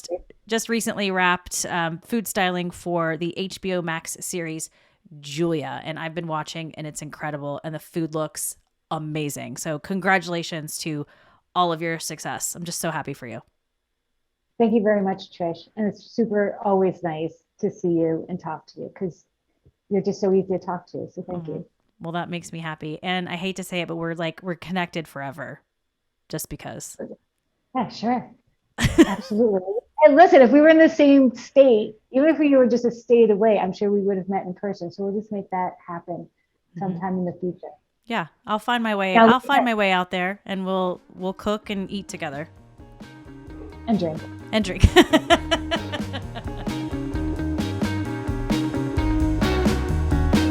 just recently wrapped food styling for the HBO Max series Julia, and I've been watching, and it's incredible, and the food looks amazing. So congratulations to all of your success. I'm just so happy for you. Thank you very much, Trish. And it's super always nice to see you and talk to you because you're just so easy to talk to. So thank Hmm. you. Well, that makes me happy, and I hate to say it, but we're connected forever, just because. Yeah, sure. Absolutely. And listen, if we were in the same state, even if we were just a state away, I'm sure we would have met in person. So we'll just make that happen Hmm. sometime in the future. Yeah, I'll find my way. Now, I'll find my way out there, and we'll cook and eat together and drink. and drink.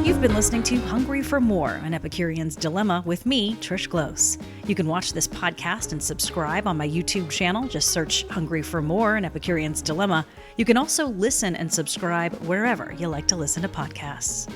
You've You've been listening to Hungry for More, an Epicurean's Dilemma with me, Trish Close. You can watch this podcast and subscribe on my YouTube channel. Just search Hungry for More, an Epicurean's Dilemma. You can also listen and subscribe wherever you like to listen to podcasts.